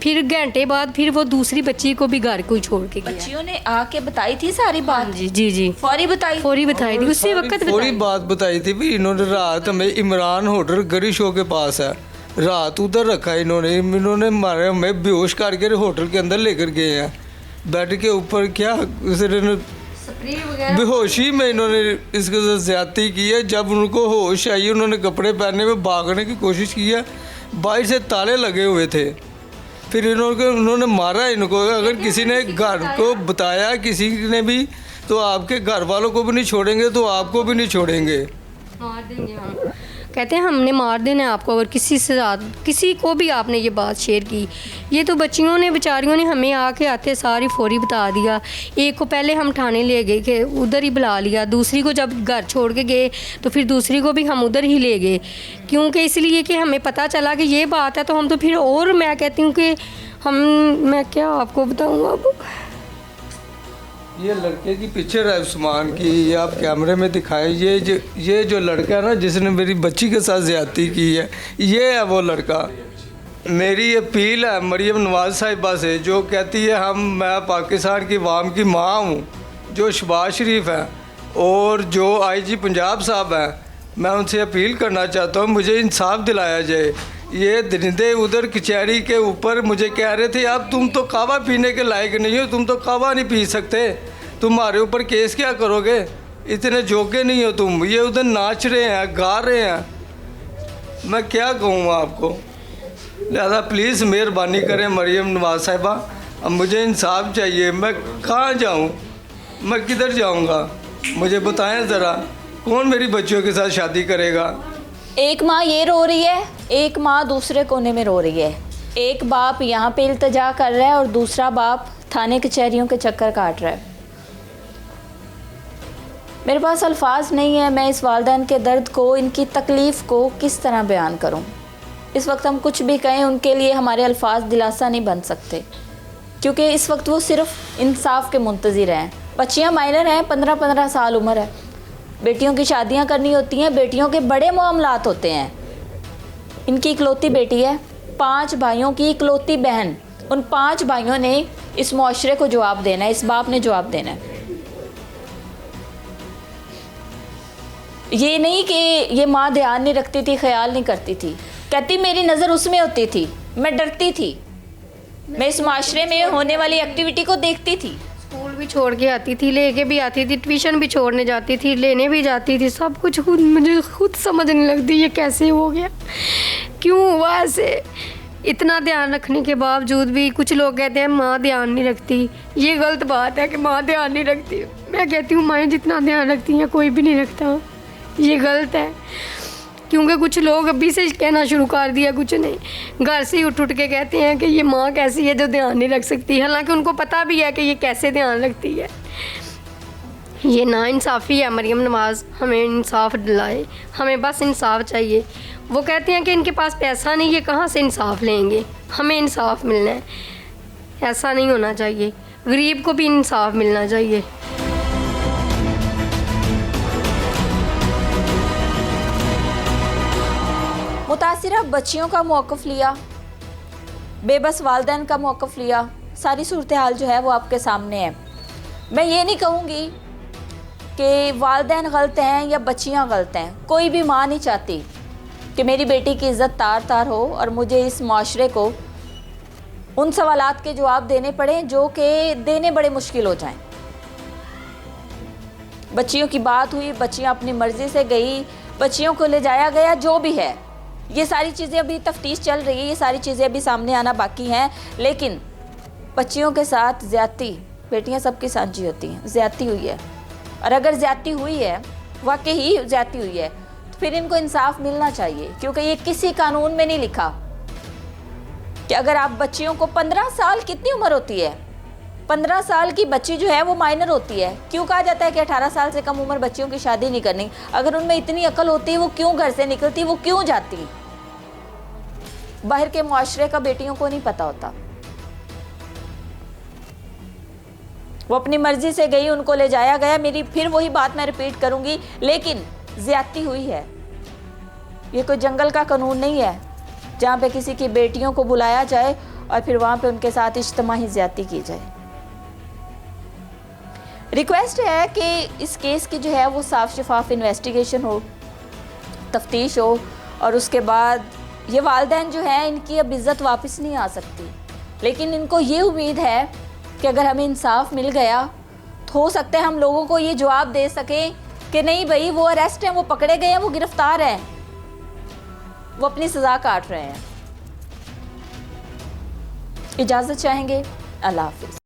फिर घंटे बाद फिर वो दूसरी बच्ची को भी घर को ही छोड़ के गया। बच्चियों ने आके बताई थी सारी बात? जी जी जी, फौरी बताई? फौरी बताई थी, उसी वक्त पूरी बताई। बात बताई थी भी। इन्होंने रात में इमरान होटल गरी शो के पास है, रात उधर रखा इन्होंने मारे, हमें बेहोश करके होटल के अंदर लेकर गए हैं। बेड के ऊपर क्या बेहोशी में इन्होंने इसके साथ ज्यादती की है। जब उनको होश आई, उन्होंने कपड़े पहनने में भागने की कोशिश की है, बाहर से ताले लगे हुए थे। फिर उन्होंने मारा इनको। अगर किसी ने घर को बताया, किसी ने भी, तो आपके घर वालों को भी नहीं छोड़ेंगे, तो आपको भी नहीं छोड़ेंगे, मार देंगे हम। कहते हैं हमने मार देना है आपको अगर किसी को भी आपने ये बात शेयर की। ये तो बच्चियों ने, बेचारियों ने हमें आते सारी फौरी बता दिया। एक को पहले हम थाने ले गए कि उधर ही बुला लिया, दूसरी को जब घर छोड़ के गए तो फिर दूसरी को भी हम उधर ही ले गए, क्योंकि इसलिए कि हमें पता चला कि ये बात है। तो हम तो फिर, और मैं कहती हूँ कि मैं क्या आपको बताऊँ अब। ये लड़के की पिक्चर है उस्मान की, ये आप कैमरे में दिखाएं। ये जो लड़का है ना, जिसने मेरी बच्ची के साथ ज्यादती की है, ये है वो लड़का। मेरी अपील है मरियम नवाज साहिबा से, जो कहती है मैं पाकिस्तान की अवाम की माँ हूँ, जो शहबाज शरीफ है और जो IG पंजाब साहब हैं, मैं उनसे अपील करना चाहता हूँ मुझे इंसाफ दिलाया जाए। ये दरिंदे उधर कचहरी के ऊपर मुझे कह रहे थे, अब तुम तो कहवा पीने के लायक नहीं हो, तुम तो कहवा नहीं पी सकते, तुम्हारे ऊपर केस क्या करोगे, इतने जोगे नहीं हो तुम। ये उधर नाच रहे हैं, गा रहे हैं, मैं क्या कहूँ आपको। लिहाजा प्लीज़ मेहरबानी करें मरियम नवाज साहिबा, अब मुझे इंसाफ चाहिए। मैं कहाँ जाऊँ, मैं किधर जाऊँगा, मुझे बताएं ज़रा, कौन मेरी बच्चियों के साथ शादी करेगा। एक माँ ये रो रही है, एक माँ दूसरे कोने में रो रही है। एक बाप यहाँ पे इल्तजा कर रहा है और दूसरा बाप थाने कचहरियों के चक्कर काट रहा है। मेरे पास अल्फाज नहीं है, मैं इस वालिदैन के दर्द को, इनकी तकलीफ़ को किस तरह बयान करूं। इस वक्त हम कुछ भी कहें, उनके लिए हमारे अल्फाज दिलासा नहीं बन सकते, क्योंकि इस वक्त वो सिर्फ इंसाफ के मुंतज़िर हैं। बच्चियां माइनर हैं, 15-15 साल उम्र है, बेटियों की शादियां करनी होती हैं, बेटियों के बड़े मामलात होते हैं। इनकी इकलौती बेटी है, 5 भाइयों की इकलौती बहन। उन 5 भाइयों ने इस मुआशरे को जवाब देना है, इस बाप ने जवाब देना है। ये नहीं कि ये माँ ध्यान नहीं रखती थी, ख्याल नहीं करती थी, कहती मेरी नज़र उसमें होती थी, मैं डरती थी, मैं इस माशरे में होने वाली एक्टिविटी को देखती थी। स्कूल भी छोड़ के आती थी, लेके भी आती थी, ट्यूशन भी छोड़ने जाती थी, लेने भी जाती थी, सब कुछ खुद। मुझे खुद समझ नहीं लगती ये कैसे हो गया, क्यों हुआ ऐसे। इतना ध्यान रखने के बावजूद भी कुछ लोग कहते हैं माँ ध्यान नहीं रखती। ये गलत बात है कि माँ ध्यान नहीं रखती। मैं कहती हूँ माएँ जितना ध्यान रखती हैं कोई भी नहीं रखता, ये गलत है। क्योंकि कुछ लोग अभी से कहना शुरू कर दिया, कुछ नहीं, घर से ही उठ के कहते हैं कि ये माँ कैसी है जो ध्यान नहीं रख सकती, हालांकि उनको पता भी है कि ये कैसे ध्यान रखती है। ये नाइंसाफ़ी है। मरियम नवाज़ हमें इंसाफ दिलाए, हमें बस इंसाफ चाहिए। वो कहते हैं कि इनके पास पैसा नहीं, ये कहाँ से इंसाफ लेंगे, हमें इंसाफ मिलना है। ऐसा नहीं होना चाहिए, गरीब को भी इंसाफ मिलना चाहिए। मुतासिरा बच्चियों का मौक़िफ़ लिया, बेबस वालिदैन का मौक़िफ़ लिया, सारी सूरत हाल जो है वो आपके सामने है। मैं ये नहीं कहूँगी कि वालिदैन गलत हैं या बच्चियाँ गलत हैं। कोई भी माँ नहीं चाहती कि मेरी बेटी की इज़्ज़त तार तार हो और मुझे इस माशरे को उन सवालात के जवाब देने पड़े जो कि देने बड़े मुश्किल हो जाएं। बच्चियों की बात हुई, बच्चियाँ अपनी मर्ज़ी से गई, बच्चियों को ले जाया गया, जो भी है, ये सारी चीज़ें अभी तफ्तीश चल रही है, ये सारी चीज़ें अभी सामने आना बाकी हैं। लेकिन बच्चियों के साथ ज़्यादती, बेटियां सबकी साझी होती हैं, ज़्यादती हुई है। और अगर ज़्यादती हुई है, वाकई ही ज़्यादती हुई है, तो फिर इनको इंसाफ मिलना चाहिए, क्योंकि ये किसी कानून में नहीं लिखा कि अगर आप बच्चियों को 15 साल, कितनी उम्र होती है, 15 साल की बच्ची जो है वो माइनर होती है। क्यों कहा जाता है कि 18 साल से कम उम्र बच्चियों की शादी नहीं करनी? अगर उनमें इतनी अकल होती, वो क्यों घर से निकलती, वो क्यों जाती? बाहर के मुआशरे का बेटियों को नहीं पता होता। वो अपनी मर्जी से गई, उनको ले जाया गया। मेरी फिर वही बात मैं रिपीट करूंगी, लेकिन ज्यादती हुई है। ये कोई जंगल का कानून नहीं है जहाँ पे किसी की बेटियों को बुलाया जाए और फिर वहाँ पे उनके साथ इज्तिमाही ज्यादती की जाए। रिक्वेस्ट है कि इस केस की जो है वो साफ शफाफ इन्वेस्टिगेशन हो, तफ्तीश हो, और उसके बाद ये वालिदैन जो है इनकी अब इज़्ज़त वापस नहीं आ सकती। लेकिन इनको ये उम्मीद है कि अगर हमें इंसाफ मिल गया तो हो सकता है हम लोगों को ये जवाब दे सकें कि नहीं भाई, वो अरेस्ट हैं, वो पकड़े गए हैं, वो गिरफ्तार हैं, वो अपनी सज़ा काट रहे हैं। इजाज़त चाहेंगे। अल्लाह हाफिज़।